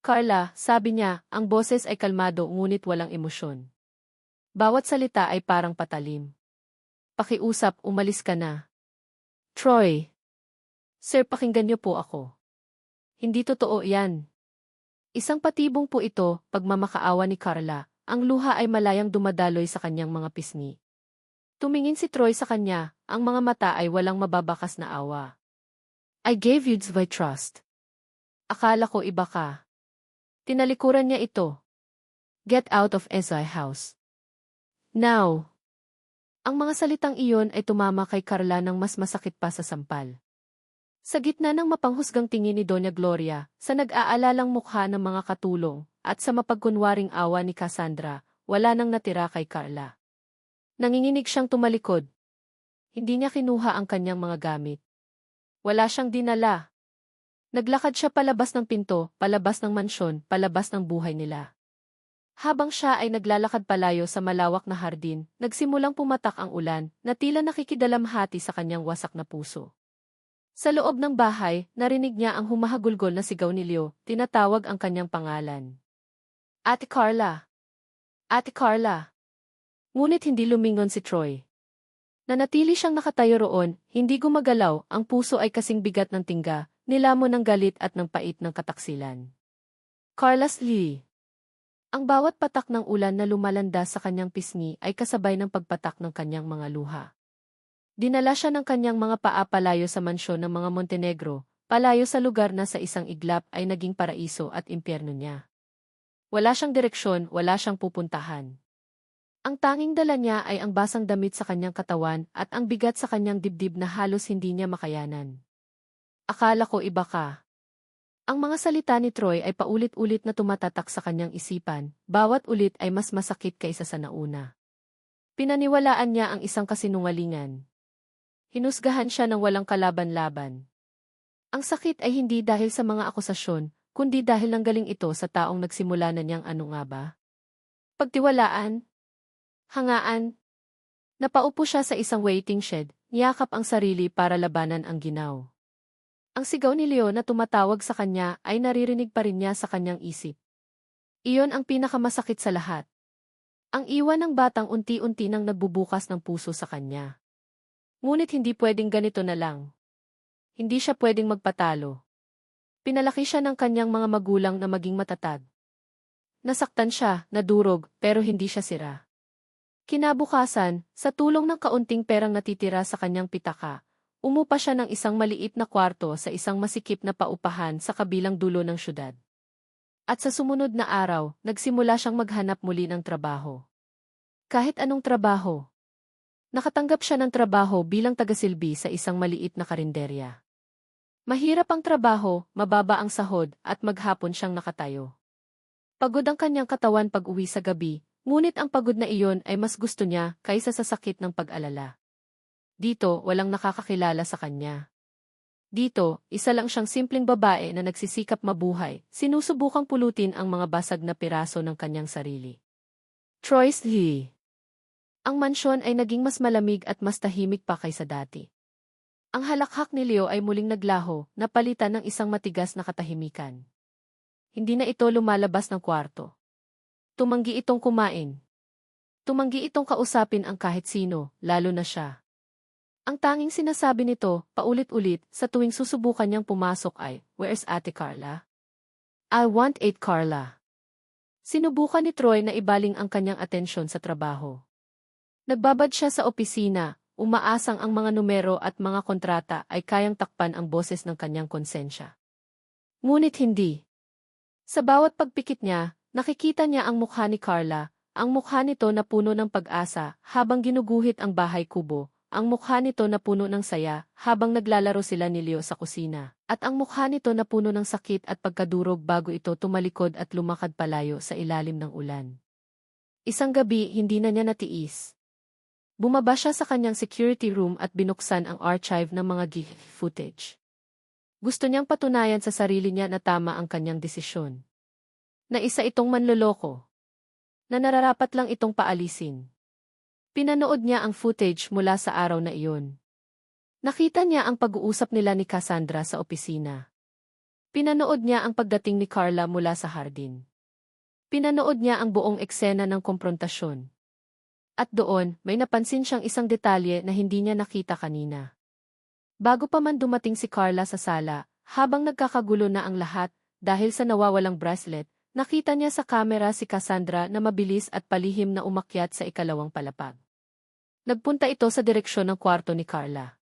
Carla, sabi niya, ang boses ay kalmado ngunit walang emosyon. Bawat salita ay parang patalim. Pakiusap, umalis ka na. Troy. Sir, pakinggan niyo po ako. Hindi totoo yan. Isang patibong po ito, pagmamakaawa ni Carla, ang luha ay malayang dumadaloy sa kanyang mga pisngi. Tumingin si Troy sa kanya, ang mga mata ay walang mababakas na awa. I gave you my trust. Akala ko iba ka. Tinalikuran niya ito. Get out of Ezai house. Now. Ang mga salitang iyon ay tumama kay Carla ng mas masakit pa sa sampal. Sa gitna ng mapanghusgang tingin ni Doña Gloria, sa nag-aalalang mukha ng mga katulong, at sa mapagkunwaring awa ni Cassandra, wala nang natira kay Carla. Nanginginig siyang tumalikod. Hindi niya kinuha ang kanyang mga gamit. Wala siyang dinala. Naglakad siya palabas ng pinto, palabas ng mansyon, palabas ng buhay nila. Habang siya ay naglalakad palayo sa malawak na hardin, nagsimulang pumatak ang ulan, na tila nakikidalamhati sa kanyang wasak na puso. Sa loob ng bahay, narinig niya ang humahagulgol na sigaw ni Leo, tinatawag ang kanyang pangalan. Ate Carla! Ate Carla! Ngunit hindi lumingon si Troy. Nanatili siyang nakatayo roon, hindi gumagalaw, ang puso ay kasing bigat ng tingga, nilamon ng galit at ng pait ng kataksilan. Carla's Lee. Ang bawat patak ng ulan na lumalandas sa kanyang pisngi ay kasabay ng pagpatak ng kanyang mga luha. Dinala siya ng kanyang mga paa palayo sa mansyon ng mga Montenegro, palayo sa lugar na sa isang iglap ay naging paraiso at impyerno niya. Wala siyang direksyon, wala siyang pupuntahan. Ang tanging dala niya ay ang basang damit sa kanyang katawan at ang bigat sa kanyang dibdib na halos hindi niya makayanan. Akala ko iba ka. Ang mga salita ni Troy ay paulit-ulit na tumatatak sa kanyang isipan, bawat ulit ay mas masakit kaysa sa nauna. Pinaniwalaan niya ang isang kasinungalingan. Hinusgahan siya ng walang kalaban-laban. Ang sakit ay hindi dahil sa mga akusasyon, kundi dahil ng galing ito sa taong nagsimula na niyang ano nga ba? Pagtiwalaan? Hangaan? Napaupo siya sa isang waiting shed, niyakap ang sarili para labanan ang ginaw. Ang sigaw ni Leo na tumatawag sa kanya ay naririnig pa rin niya sa kanyang isip. Iyon ang pinakamasakit sa lahat. Ang iwan ng batang unti-unti nang nagbubukas ng puso sa kanya. Ngunit hindi pwedeng ganito na lang. Hindi siya pwedeng magpatalo. Pinalaki siya ng kanyang mga magulang na maging matatag. Nasaktan siya, nadurog, pero hindi siya sira. Kinabukasan, sa tulong ng kaunting perang natitira sa kanyang pitaka, umupa siya ng isang maliit na kwarto sa isang masikip na paupahan sa kabilang dulo ng syudad. At sa sumunod na araw, nagsimula siyang maghanap muli ng trabaho. Kahit anong trabaho. Nakatanggap siya ng trabaho bilang tagasilbi sa isang maliit na karinderya. Mahirap ang trabaho, mababa ang sahod, at maghapon siyang nakatayo. Pagod ang kanyang katawan pag-uwi sa gabi, ngunit ang pagod na iyon ay mas gusto niya kaysa sa sakit ng pag-alala. Dito, walang nakakakilala sa kanya. Dito, isa lang siyang simpleng babae na nagsisikap mabuhay, sinusubukang pulutin ang mga basag na piraso ng kanyang sarili. Troy's Lee. Ang mansyon ay naging mas malamig at mas tahimik pa kaysa dati. Ang halakhak ni Leo ay muling naglaho, napalitan ng isang matigas na katahimikan. Hindi na ito lumalabas ng kwarto. Tumanggi itong kumain. Tumanggi itong kausapin ang kahit sino, lalo na siya. Ang tanging sinasabi nito, paulit-ulit, sa tuwing susubukan niyang pumasok ay, "Where's Ate Carla? I want Ate Carla." Sinubukan ni Troy na ibaling ang kanyang atensyon sa trabaho. Nagbabad siya sa opisina, umaasang ang mga numero at mga kontrata ay kayang takpan ang boses ng kanyang konsensya. Ngunit hindi. Sa bawat pagpikit niya, nakikita niya ang mukha ni Carla, ang mukha nito na puno ng pag-asa habang ginuguhit ang bahay kubo, ang mukha nito na puno ng saya habang naglalaro sila ni Leo sa kusina, at ang mukha nito na puno ng sakit at pagkadurog bago ito tumalikod at lumakad palayo sa ilalim ng ulan. Isang gabi hindi na niya natiis. Bumaba siya sa kanyang security room at binuksan ang archive ng mga GIF footage. Gusto niyang patunayan sa sarili niya na tama ang kanyang desisyon. Na isa itong manloloko. Na nararapat lang itong paalisin. Pinanood niya ang footage mula sa araw na iyon. Nakita niya ang pag-uusap nila ni Cassandra sa opisina. Pinanood niya ang pagdating ni Carla mula sa hardin. Pinanood niya ang buong eksena ng komprontasyon. At doon, may napansin siyang isang detalye na hindi niya nakita kanina. Bago pa man dumating si Carla sa sala, habang nagkakagulo na ang lahat, dahil sa nawawalang bracelet, nakita niya sa kamera si Cassandra na mabilis at palihim na umakyat sa ikalawang palapag. Nagpunta ito sa direksyon ng kwarto ni Carla.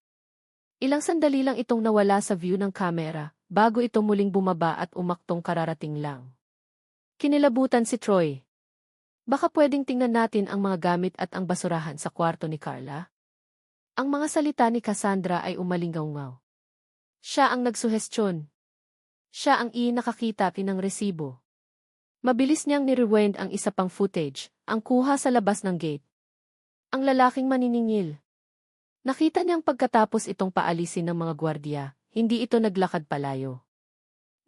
Ilang sandali lang itong nawala sa view ng kamera, bago ito muling bumaba at umaktong kararating lang. Kinilabutan si Troy. Baka pwedeng tingnan natin ang mga gamit at ang basurahan sa kwarto ni Carla? Ang mga salita ni Cassandra ay umalingaw-ngaw. Siya ang nagsuhestyon. Siya ang nakakita ng resibo. Mabilis niyang ni-rewind ang isa pang footage, ang kuha sa labas ng gate. Ang lalaking maniningil. Nakita niyang pagkatapos itong paalisin ng mga gwardiya, hindi ito naglakad palayo.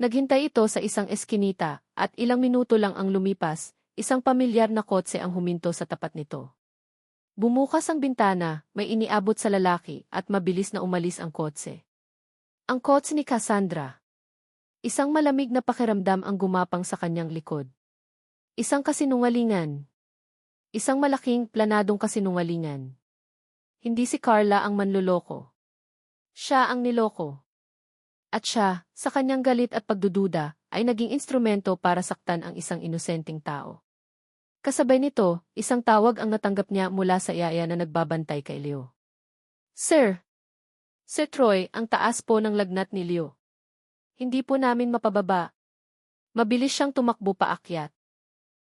Naghintay ito sa isang eskinita, at ilang minuto lang ang lumipas, isang pamilyar na kotse ang huminto sa tapat nito. Bumukas ang bintana, may iniabot sa lalaki, at mabilis na umalis ang kotse. Ang kotse ni Cassandra. Isang malamig na pakiramdam ang gumapang sa kanyang likod. Isang kasinungalingan. Isang malaking, planadong kasinungalingan. Hindi si Carla ang manloloko. Siya ang niloko. At siya, sa kanyang galit at pagdududa, ay naging instrumento para saktan ang isang inosenteng tao. Kasabay nito, isang tawag ang natanggap niya mula sa yaya na nagbabantay kay Leo. Sir! Sir Troy, ang taas po ng lagnat ni Leo. Hindi po namin mapababa. Mabilis siyang tumakbo paakyat.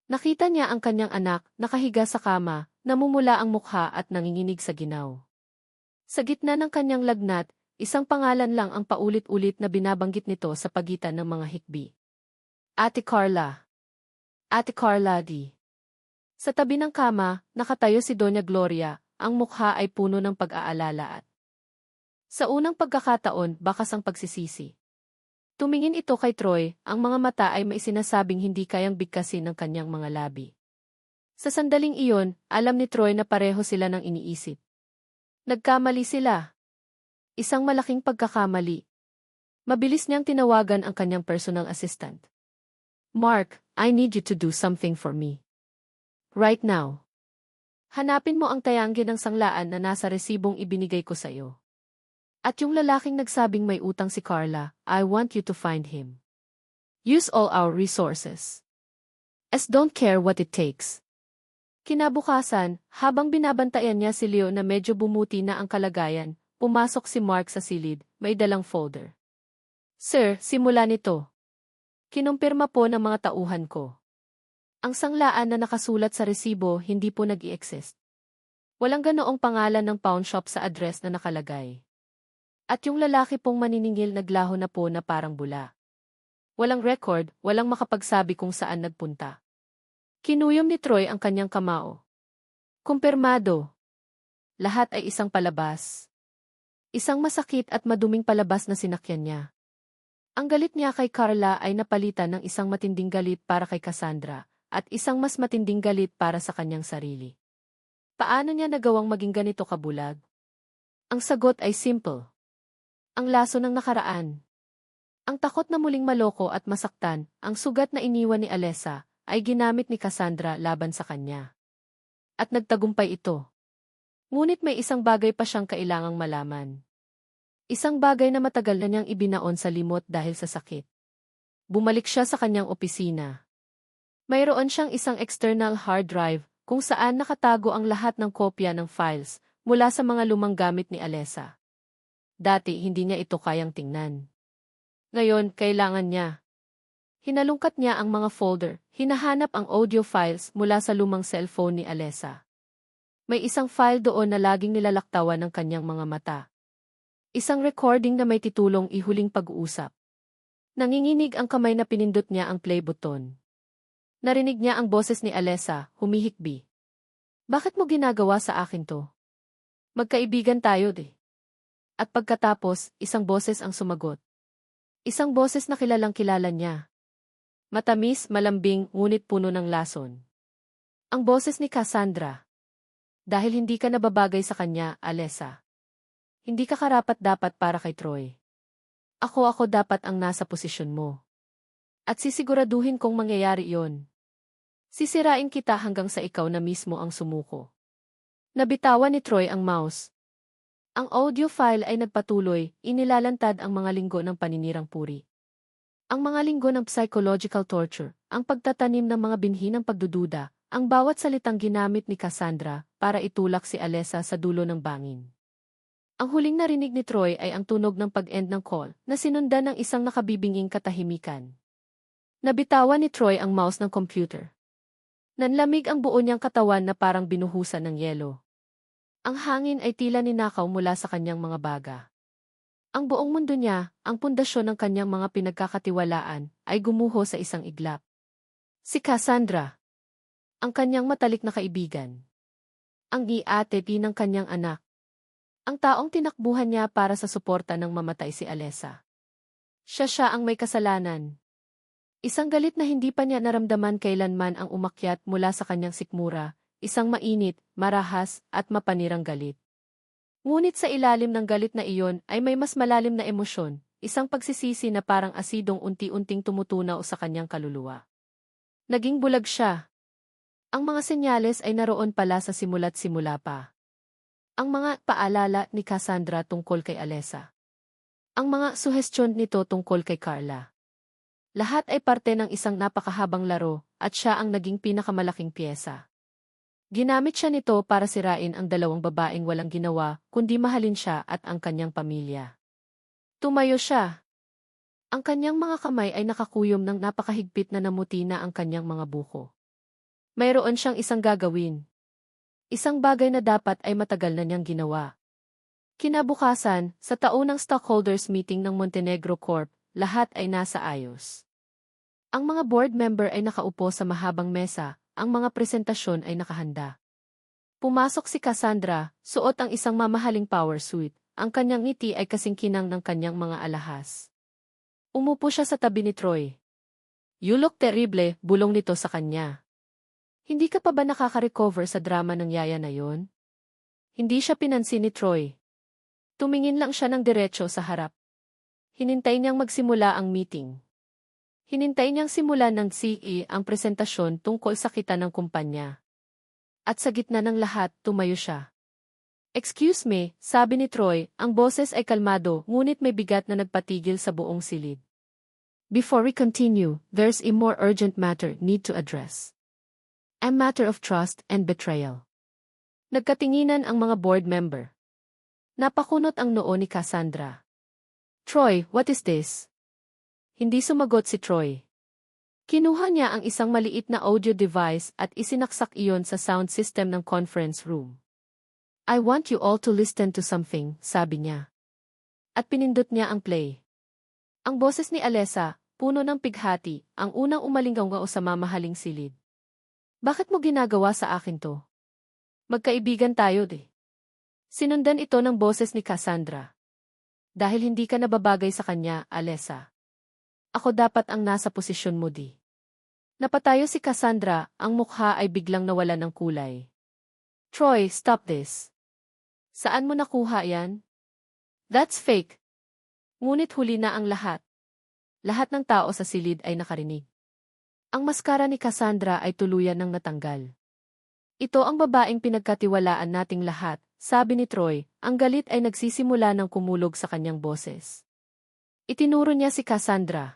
Nakita niya ang kanyang anak, nakahiga sa kama, namumula ang mukha at nanginginig sa ginaw. Sa gitna ng kanyang lagnat, isang pangalan lang ang paulit-ulit na binabanggit nito sa pagitan ng mga hikbi. Ate Carla. Ate Carla di. Sa tabi ng kama, nakatayo si Doña Gloria, ang mukha ay puno ng pag-aalala at sa unang pagkakataon, bakas ang pagsisisi. Tumingin ito kay Troy, ang mga mata ay may sinasabing hindi kayang bigkasin ng kanyang mga labi. Sa sandaling iyon, alam ni Troy na pareho sila ng iniisip. Nagkamali sila. Isang malaking pagkakamali. Mabilis niyang tinawagan ang kanyang personal assistant. Mark, I need you to do something for me. Right now. Hanapin mo ang tayangge ng sanglaan na nasa resibong ibinigay ko sa iyo. At yung lalaking nagsabing may utang si Carla, I want you to find him. Use all our resources. Don't care what it takes. Kinabukasan, habang binabantayan niya si Leo na medyo bumuti na ang kalagayan, pumasok si Mark sa silid, may dalang folder. Sir, simula nito. Kinumpirma po ng mga tauhan ko. Ang sanglaan na nakasulat sa resibo hindi po nag-i-exist. Walang ganoong pangalan ng pawn shop sa address na nakalagay. At yung lalaki pong maniningil naglaho na po na parang bula. Walang record, walang makapagsabi kung saan nagpunta. Kinuyom ni Troy ang kanyang kamao. Kumpirmado. Lahat ay isang palabas. Isang masakit at maduming palabas na sinakyan niya. Ang galit niya kay Carla ay napalitan ng isang matinding galit para kay Cassandra, at isang mas matinding galit para sa kanyang sarili. Paano niya nagawang maging ganito kabulag? Ang sagot ay simple. Ang laso ng nakaraan. Ang takot na muling maloko at masaktan, ang sugat na iniwan ni Alessa, ay ginamit ni Cassandra laban sa kanya. At nagtagumpay ito. Ngunit may isang bagay pa siyang kailangang malaman. Isang bagay na matagal na niyang ibinaon sa limot dahil sa sakit. Bumalik siya sa kanyang opisina. Mayroon siyang isang external hard drive kung saan nakatago ang lahat ng kopya ng files mula sa mga lumang gamit ni Alessa. Dati hindi niya ito kayang tingnan. Ngayon, kailangan niya. Hinalungkat niya ang mga folder, hinahanap ang audio files mula sa lumang cellphone ni Alessa. May isang file doon na laging nilalaktawan ng kanyang mga mata. Isang recording na may titulong Ihuling Pag-uusap. Nanginginig ang kamay na pinindot niya ang play button. Narinig niya ang boses ni Alessa, humihikbi. Bakit mo ginagawa sa akin to? Magkaibigan tayo At pagkatapos, isang boses ang sumagot. Isang boses na kilalang-kilala niya. Matamis, malambing, ngunit puno ng lason. Ang boses ni Cassandra. Dahil hindi ka nababagay sa kanya, Alessa. Hindi ka karapat-dapat para kay Troy. Ako dapat ang nasa posisyon mo. At sisiguraduhin kong mangyayari iyon. Sisirain kita hanggang sa ikaw na mismo ang sumuko. Nabitawan ni Troy ang mouse. Ang audio file ay nagpatuloy, inilalantad ang mga linggo ng paninirang puri. Ang mga linggo ng psychological torture, ang pagtatanim ng mga binhi ng pagdududa, ang bawat salitang ginamit ni Cassandra para itulak si Alessa sa dulo ng bangin. Ang huling narinig ni Troy ay ang tunog ng pag-end ng call na sinundan ng isang nakabibinging katahimikan. Nabitawan ni Troy ang mouse ng computer. Nanlamig ang buo niyang katawan na parang binuhusan ng yelo. Ang hangin ay tila ninakaw mula sa kanyang mga baga. Ang buong mundo niya, ang pundasyon ng kanyang mga pinagkakatiwalaan, ay gumuho sa isang iglap. Si Cassandra, ang kanyang matalik na kaibigan. Ang i-ate ng kanyang anak. Ang taong tinakbuhan niya para sa suporta ng mamatay si Alessa. Siya ang may kasalanan. Isang galit na hindi pa niya naramdaman kailanman ang umakyat mula sa kanyang sikmura, isang mainit, marahas, at mapanirang galit. Ngunit sa ilalim ng galit na iyon ay may mas malalim na emosyon, isang pagsisisi na parang asidong unti-unting tumutunaw sa kanyang kaluluwa. Naging bulag siya. Ang mga senyales ay naroon pala sa simula't simula pa. Ang mga paalala ni Cassandra tungkol kay Alessa. Ang mga suhestyon nito tungkol kay Carla. Lahat ay parte ng isang napakahabang laro at siya ang naging pinakamalaking piyesa. Ginamit siya nito para sirain ang dalawang babaeng walang ginawa kundi mahalin siya at ang kanyang pamilya. Tumayo siya. Ang kanyang mga kamay ay nakakuyom ng napakahigpit na namuti na ang kanyang mga buko. Mayroon siyang isang gagawin. Isang bagay na dapat ay matagal na niyang ginawa. Kinabukasan, sa taunang stockholders meeting ng Montenegro Corp, lahat ay nasa ayos. Ang mga board member ay nakaupo sa mahabang mesa, ang mga presentasyon ay nakahanda. Pumasok si Cassandra, suot ang isang mamahaling power suit, ang kanyang ngiti ay kasingkinang ng kanyang mga alahas. Umupo siya sa tabi ni Troy. "You look terrible," bulong nito sa kanya. "Hindi ka pa ba nakaka-recover sa drama ng yaya na yon?" Hindi siya pinansin ni Troy. Tumingin lang siya ng diretso sa harap. Hinintay niyang magsimula ang meeting. Hinintay niyang simulan ng CE ang presentasyon tungkol sa kita ng kumpanya. At sa gitna ng lahat, tumayo siya. "Excuse me," sabi ni Troy, ang boses ay kalmado ngunit may bigat na nagpatigil sa buong silid. "Before we continue, there's a more urgent matter need to address. A matter of trust and betrayal." Nagkatinginan ang mga board member. Napakunot ang noo ni Cassandra. "Troy, what is this?" Hindi sumagot si Troy. Kinuha niya ang isang maliit na audio device at isinaksak iyon sa sound system ng conference room. "I want you all to listen to something," sabi niya. At pinindot niya ang play. Ang boses ni Alessa, puno ng pighati, ang unang umalinggaw sa mamahaling silid. "Bakit mo ginagawa sa akin to? Magkaibigan tayo Sinundan ito ng boses ni Cassandra. "Dahil hindi ka nababagay sa kanya, Alessa. Ako dapat ang nasa posisyon mo Napatayo si Cassandra, ang mukha ay biglang nawalan ng kulay. "Troy, stop this. Saan mo nakuha yan? That's fake." Ngunit huli na ang lahat. Lahat ng tao sa silid ay nakarinig. Ang maskara ni Cassandra ay tuluyan ng natanggal. "Ito ang babaeng pinagkatiwalaan nating lahat," sabi ni Troy, ang galit ay nagsisimula ng kumulog sa kanyang boses. Itinuro niya si Cassandra.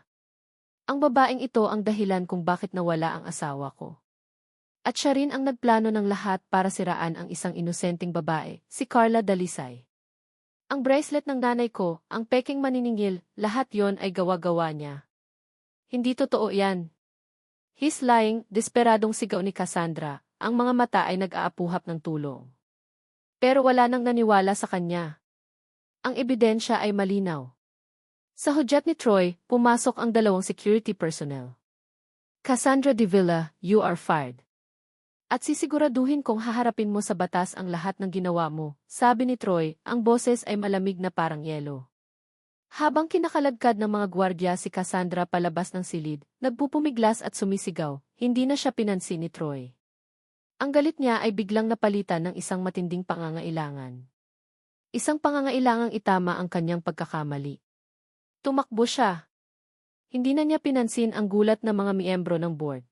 "Ang babaeng ito ang dahilan kung bakit nawala ang asawa ko. At siya rin ang nagplano ng lahat para siraan ang isang inosenteng babae, si Carla Dalisay. Ang bracelet ng nanay ko, ang peking maniningil, lahat yon ay gawa-gawa niya. Hindi totoo yan." "He's lying," desperadong sigaw ni Cassandra, ang mga mata ay nag-aapuhap ng tulong. Pero wala nang naniwala sa kanya. Ang ebidensya ay malinaw. Sa hudyat ni Troy, pumasok ang dalawang security personnel. "Cassandra Davila, you are fired. At sisiguraduhin kong haharapin mo sa batas ang lahat ng ginawa mo," sabi ni Troy, ang boses ay malamig na parang yelo. Habang kinakaladkad ng mga gwardya si Cassandra palabas ng silid, nagpupumiglas at sumisigaw, hindi na siya pinansin ni Troy. Ang galit niya ay biglang napalitan ng isang matinding pangangailangan. Isang pangangailangang itama ang kanyang pagkakamali. Tumakbo siya. Hindi na niya pinansin ang gulat ng mga miyembro ng board.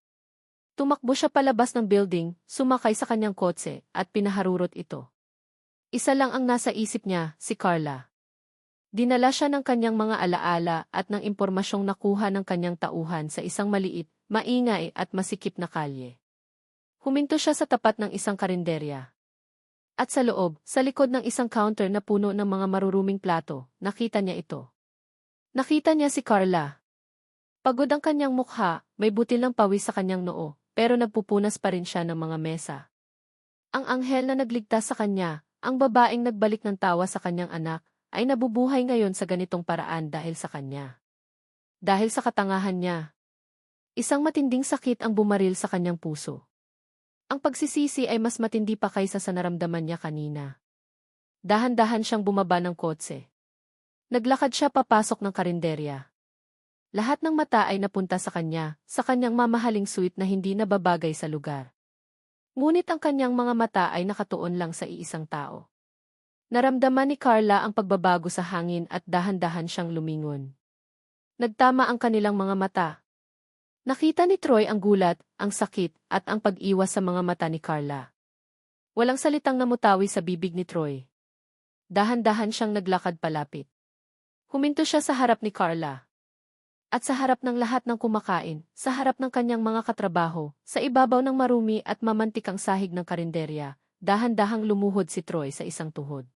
Tumakbo siya palabas ng building, sumakay sa kanyang kotse, at pinaharurot ito. Isa lang ang nasa isip niya, si Carla. Dinala siya ng kanyang mga alaala at ng impormasyong nakuha ng kanyang tauhan sa isang maliit, maingay at masikip na kalye. Huminto siya sa tapat ng isang karinderya. At sa loob, sa likod ng isang counter na puno ng mga maruruming plato, nakita niya ito. Nakita niya si Carla. Pagod ang kanyang mukha, may butil ng pawis sa kanyang noo, pero nagpupunas pa rin siya ng mga mesa. Ang anghel na nagligtas sa kanya, ang babaeng nagbalik ng tawa sa kanyang anak, ay nabubuhay ngayon sa ganitong paraan dahil sa kanya. Dahil sa katangahan niya. Isang matinding sakit ang bumaril sa kanyang puso. Ang pagsisisi ay mas matindi pa kaysa sa naramdaman niya kanina. Dahan-dahan siyang bumaba ng kotse. Naglakad siya papasok ng karinderya. Lahat ng mata ay napunta sa kanya, sa kanyang mamahaling suite na hindi nababagay sa lugar. Ngunit ang kanyang mga mata ay nakatuon lang sa iisang tao. Naramdaman ni Carla ang pagbabago sa hangin at dahan-dahan siyang lumingon. Nagtama ang kanilang mga mata. Nakita ni Troy ang gulat, ang sakit, at ang pag-iwas sa mga mata ni Carla. Walang salitang namutawi sa bibig ni Troy. Dahan-dahan siyang naglakad palapit. Huminto siya sa harap ni Carla. At sa harap ng lahat ng kumakain, sa harap ng kanyang mga katrabaho, sa ibabaw ng marumi at mamantikang sahig ng karinderya, dahan-dahang lumuhod si Troy sa isang tuhod.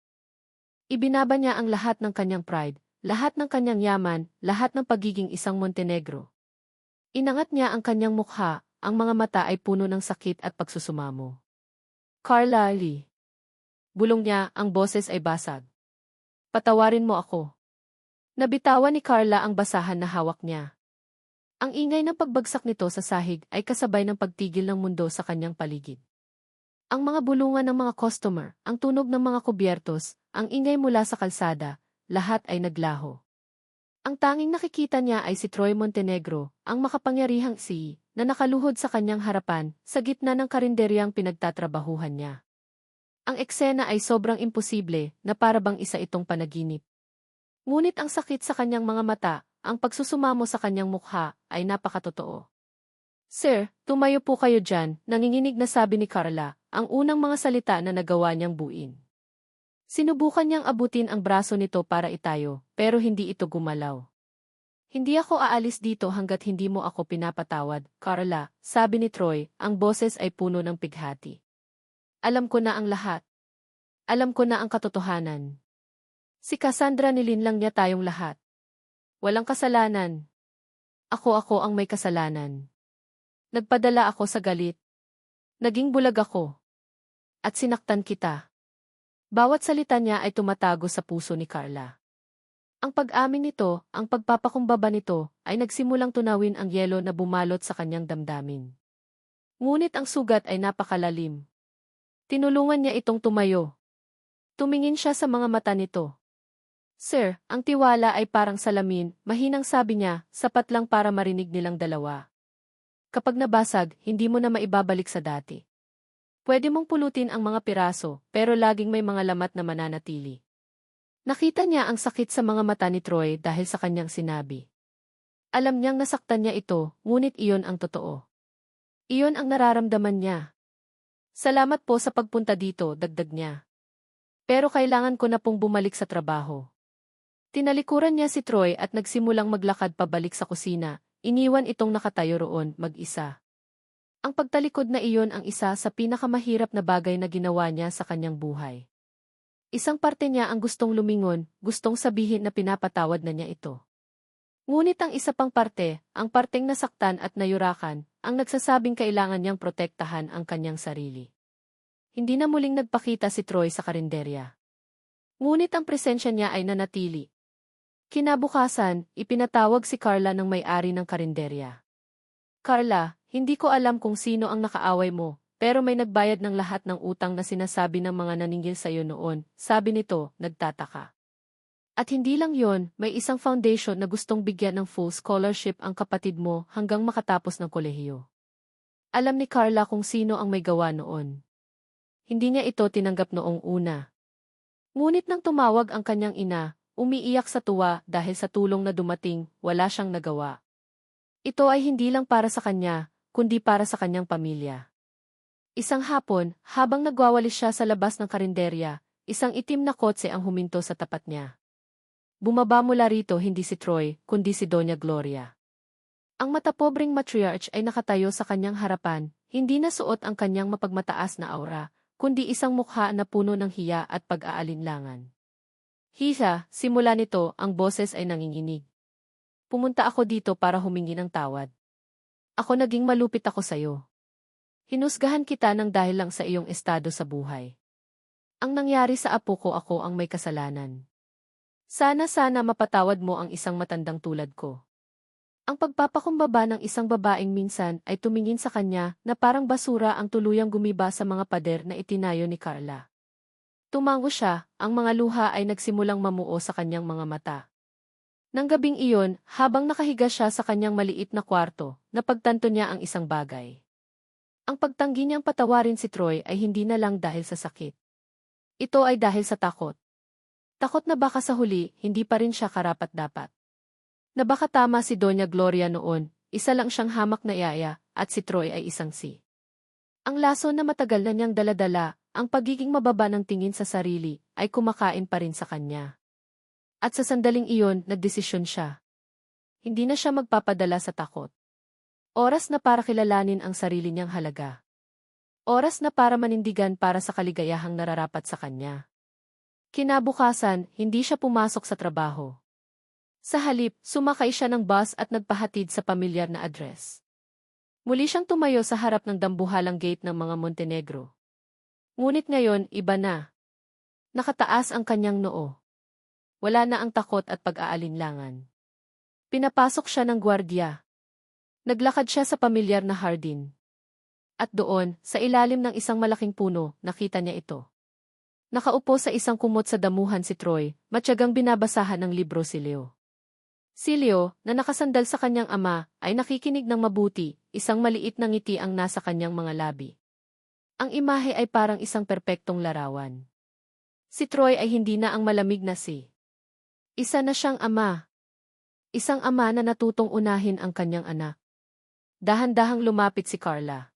Ibinaba niya ang lahat ng kanyang pride, lahat ng kanyang yaman, lahat ng pagiging isang Montenegro. Inangat niya ang kanyang mukha, ang mga mata ay puno ng sakit at pagsusumamo. Carla Lee. Bulong niya, ang boses ay basag. Patawarin mo ako. Nabitawan ni Carla ang basahan na hawak niya. Ang ingay ng pagbagsak nito sa sahig ay kasabay ng pagtigil ng mundo sa kanyang paligid. Ang mga bulungan ng mga customer, ang tunog ng mga kubyertos, ang ingay mula sa kalsada, lahat ay naglaho. Ang tanging nakikita niya ay si Troy Montenegro, ang makapangyarihang na nakaluhod sa kanyang harapan, sa gitna ng karinderyang pinagtatrabahuhan niya. Ang eksena ay sobrang imposible, na para bang isa itong panaginip. Ngunit ang sakit sa kanyang mga mata, ang pagsusumamo sa kanyang mukha, ay napakatotoo. Sir, tumayo po kayo dyan, nanginginig na sabi ni Carla, ang unang mga salita na nagawa niyang buuin. Sinubukan niyang abutin ang braso nito para itayo, pero hindi ito gumalaw. Hindi ako aalis dito hanggat hindi mo ako pinapatawad, Carla, sabi ni Troy, ang boses ay puno ng pighati. Alam ko na ang lahat. Alam ko na ang katotohanan. Si Cassandra nilinlang niya tayong lahat. Walang kasalanan. Ako ang may kasalanan. Nagpadala ako sa galit. Naging bulag ako. At sinaktan kita. Bawat salita niya ay tumatago sa puso ni Carla. Ang pag-amin nito, ang pagpapakumbaba nito, ay nagsimulang tunawin ang yelo na bumalot sa kanyang damdamin. Ngunit ang sugat ay napakalalim. Tinulungan niya itong tumayo. Tumingin siya sa mga mata nito. Sir, ang tiwala ay parang salamin, mahinang sabi niya, sapat lang para marinig nilang dalawa. Kapag nabasag, hindi mo na maibabalik sa dati. Pwede mong pulutin ang mga piraso, pero laging may mga lamat na mananatili. Nakita niya ang sakit sa mga mata ni Troy dahil sa kanyang sinabi. Alam niyang nasaktan niya ito, ngunit iyon ang totoo. Iyon ang nararamdaman niya. Salamat po sa pagpunta dito, dagdag niya. Pero kailangan ko na pong bumalik sa trabaho. Tinalikuran niya si Troy at nagsimulang maglakad pabalik sa kusina, iniwan itong nakatayo roon, mag-isa. Ang pagtalikod na iyon ang isa sa pinakamahirap na bagay na ginawa niya sa kanyang buhay. Isang parte niya ang gustong lumingon, gustong sabihin na pinapatawad na niya ito. Ngunit ang isa pang parte, ang parteng nasaktan at nayurakan, ang nagsasabing kailangan niyang protektahan ang kanyang sarili. Hindi na muling nagpakita si Troy sa karinderya. Ngunit ang presensya niya ay nanatili. Kinabukasan, ipinatawag si Carla ng may-ari ng karinderya. Carla, hindi ko alam kung sino ang nakaaway mo, pero may nagbayad ng lahat ng utang na sinasabi ng mga naningil sa iyo noon, sabi nito, nagtataka. At hindi lang yon, may isang foundation na gustong bigyan ng full scholarship ang kapatid mo hanggang makatapos ng kolehiyo. Alam ni Carla kung sino ang may gawa noon. Hindi niya ito tinanggap noong una. Ngunit nang tumawag ang kanyang ina, umiiyak sa tuwa dahil sa tulong na dumating, wala siyang nagawa. Ito ay hindi lang para sa kanya, kundi para sa kanyang pamilya. Isang hapon, habang nagwawalis siya sa labas ng karinderya, isang itim na kotse ang huminto sa tapat niya. Bumaba mula rito hindi si Troy, kundi si Doña Gloria. Ang matapobreng matriarch ay nakatayo sa kanyang harapan, hindi na suot ang kanyang mapagmataas na aura, kundi isang mukha na puno ng hiya at pag-aalinlangan. Hiya, simula nito, ang boses ay nanginginig. Pumunta ako dito para humingi ng tawad. Ako naging malupit ako sa'yo. Hinusgahan kita ng dahil lang sa iyong estado sa buhay. Ang nangyari sa apo ko ako ang may kasalanan. Sana mapatawad mo ang isang matandang tulad ko. Ang pagpapakumbaba ng isang babaeng minsan ay tumingin sa kanya na parang basura ang tuluyang gumiba sa mga pader na itinayo ni Carla. Tumango siya, ang mga luha ay nagsimulang mamuo sa kanyang mga mata. Nang gabing iyon, habang nakahiga siya sa kanyang maliit na kwarto, napagtanto niya ang isang bagay. Ang pagtanggi niyang patawarin si Troy ay hindi na lang dahil sa sakit. Ito ay dahil sa takot. Takot na baka sa huli, hindi pa rin siya karapat-dapat. Na baka tama si Doña Gloria noon, isa lang siyang hamak na yaya, at si Troy ay isang si. Ang laso na matagal na niyang daladala, ang pagiging mababa ng tingin sa sarili, ay kumakain pa rin sa kanya. At sa sandaling iyon, nagdesisyon siya. Hindi na siya magpapadala sa takot. Oras na para kilalanin ang sarili niyang halaga. Oras na para manindigan para sa kaligayahang nararapat sa kanya. Kinabukasan, hindi siya pumasok sa trabaho. Sa halip, sumakay siya ng bus at nagpahatid sa pamilyar na address. Muli siyang tumayo sa harap ng dambuhalang gate ng mga Montenegro. Ngunit ngayon, iba na. Nakataas ang kanyang noo. Wala na ang takot at pag-aalinlangan. Pinapasok siya ng gwardiya. Naglakad siya sa pamilyar na hardin. At doon, sa ilalim ng isang malaking puno, nakita niya ito. Nakaupo sa isang kumot sa damuhan si Troy, matyagang binabasahan ng libro si Leo. Si Leo, na nakasandal sa kanyang ama, ay nakikinig ng mabuti, isang maliit na ngiti ang nasa kanyang mga labi. Ang imahe ay parang isang perpektong larawan. Si Troy ay hindi na ang malamig na si. Isa na siyang ama. Isang ama na natutong unahin ang kanyang anak. Dahan-dahang lumapit si Carla.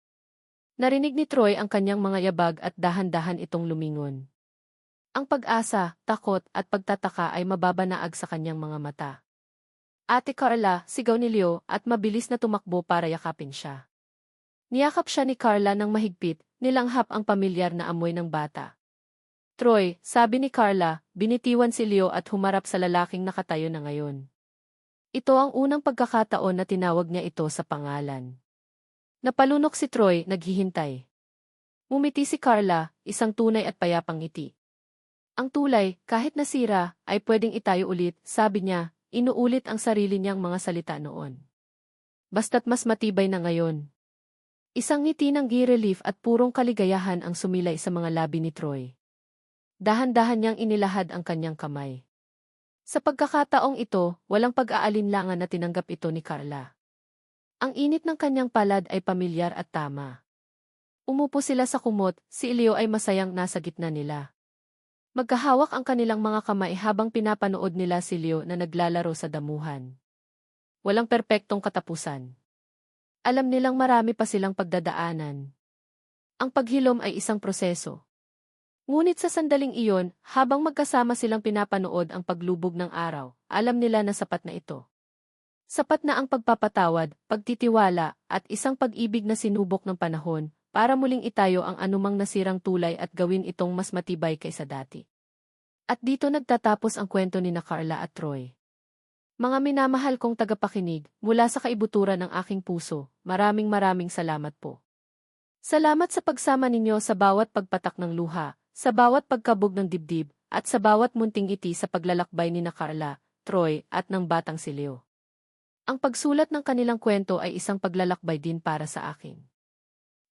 Narinig ni Troy ang kanyang mga yabag at dahan-dahan itong lumingon. Ang pag-asa, takot at pagtataka ay mababanaag sa kanyang mga mata. Ate Carla, sigaw ni Leo at mabilis na tumakbo para yakapin siya. Niyakap siya ni Carla ng mahigpit, nilanghap ang pamilyar na amoy ng bata. Troy, sabi ni Carla, binitiwan si Leo at humarap sa lalaking nakatayo na ngayon. Ito ang unang pagkakataon na tinawag niya ito sa pangalan. Napalunok si Troy, naghihintay. Ngumiti si Carla, isang tunay at payapang ngiti. Ang tulay, kahit nasira, ay pwedeng itayo ulit, sabi niya, inuulit ang sarili niyang mga salita noon. Basta't mas matibay na ngayon. Isang ngiti ng relief at purong kaligayahan ang sumilay sa mga labi ni Troy. Dahan-dahan niyang inilahad ang kanyang kamay. Sa pagkakataong ito, walang pag-aalinlangan na tinanggap ito ni Carla. Ang init ng kanyang palad ay pamilyar at tama. Umupo sila sa kumot, si Leo ay masayang nasa gitna nila. Magkahawak ang kanilang mga kamay habang pinapanood nila si Leo na naglalaro sa damuhan. Walang perpektong katapusan. Alam nilang marami pa silang pagdadaanan. Ang paghilom ay isang proseso. Ngunit sa sandaling iyon, habang magkasama silang pinapanood ang paglubog ng araw, alam nila na sapat na ito. Sapat na ang pagpapatawad, pagtitiwala, at isang pag-ibig na sinubok ng panahon, para muling itayo ang anumang nasirang tulay at gawin itong mas matibay kaysa dati. At dito nagtatapos ang kwento ni Carla at Troy. Mga minamahal kong tagapakinig, mula sa kaibuturan ng aking puso, maraming salamat po. Salamat sa pagsama ninyo sa bawat pagpatak ng luha, sa bawat pagkabog ng dibdib, at sa bawat munting ngiti sa paglalakbay ni Carla, Troy, at ng batang si Leo. Ang pagsulat ng kanilang kwento ay isang paglalakbay din para sa akin.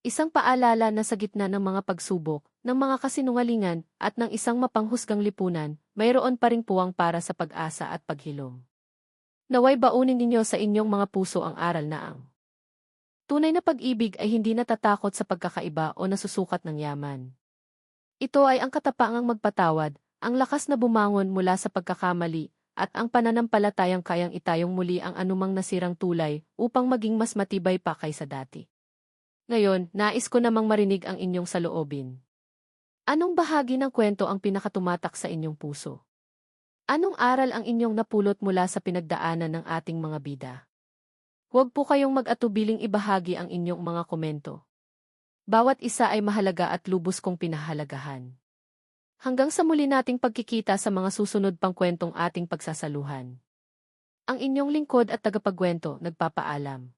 Isang paalala na sa gitna ng mga pagsubok, ng mga kasinungalingan, at ng isang mapanghusgang lipunan, mayroon pa ring puwang para sa pag-asa at paghilom. Naway baunin ninyo sa inyong mga puso ang aral na ang tunay na pag-ibig ay hindi natatakot sa pagkakaiba o nasusukat ng yaman. Ito ay ang katapangang magpatawad, ang lakas na bumangon mula sa pagkakamali, at ang pananampalatayang kayang itayong muli ang anumang nasirang tulay upang maging mas matibay pa kaysa dati. Ngayon, nais ko namang marinig ang inyong saloobin. Anong bahagi ng kwento ang pinakatumatak sa inyong puso? Anong aral ang inyong napulot mula sa pinagdaanan ng ating mga bida? Huwag po kayong mag-atubiling ibahagi ang inyong mga komento. Bawat isa ay mahalaga at lubos kong pinahalagahan. Hanggang sa muli nating pagkikita sa mga susunod pang kwentong ating pagsasaluhan. Ang inyong lingkod at tagapagkwento nagpapaalam.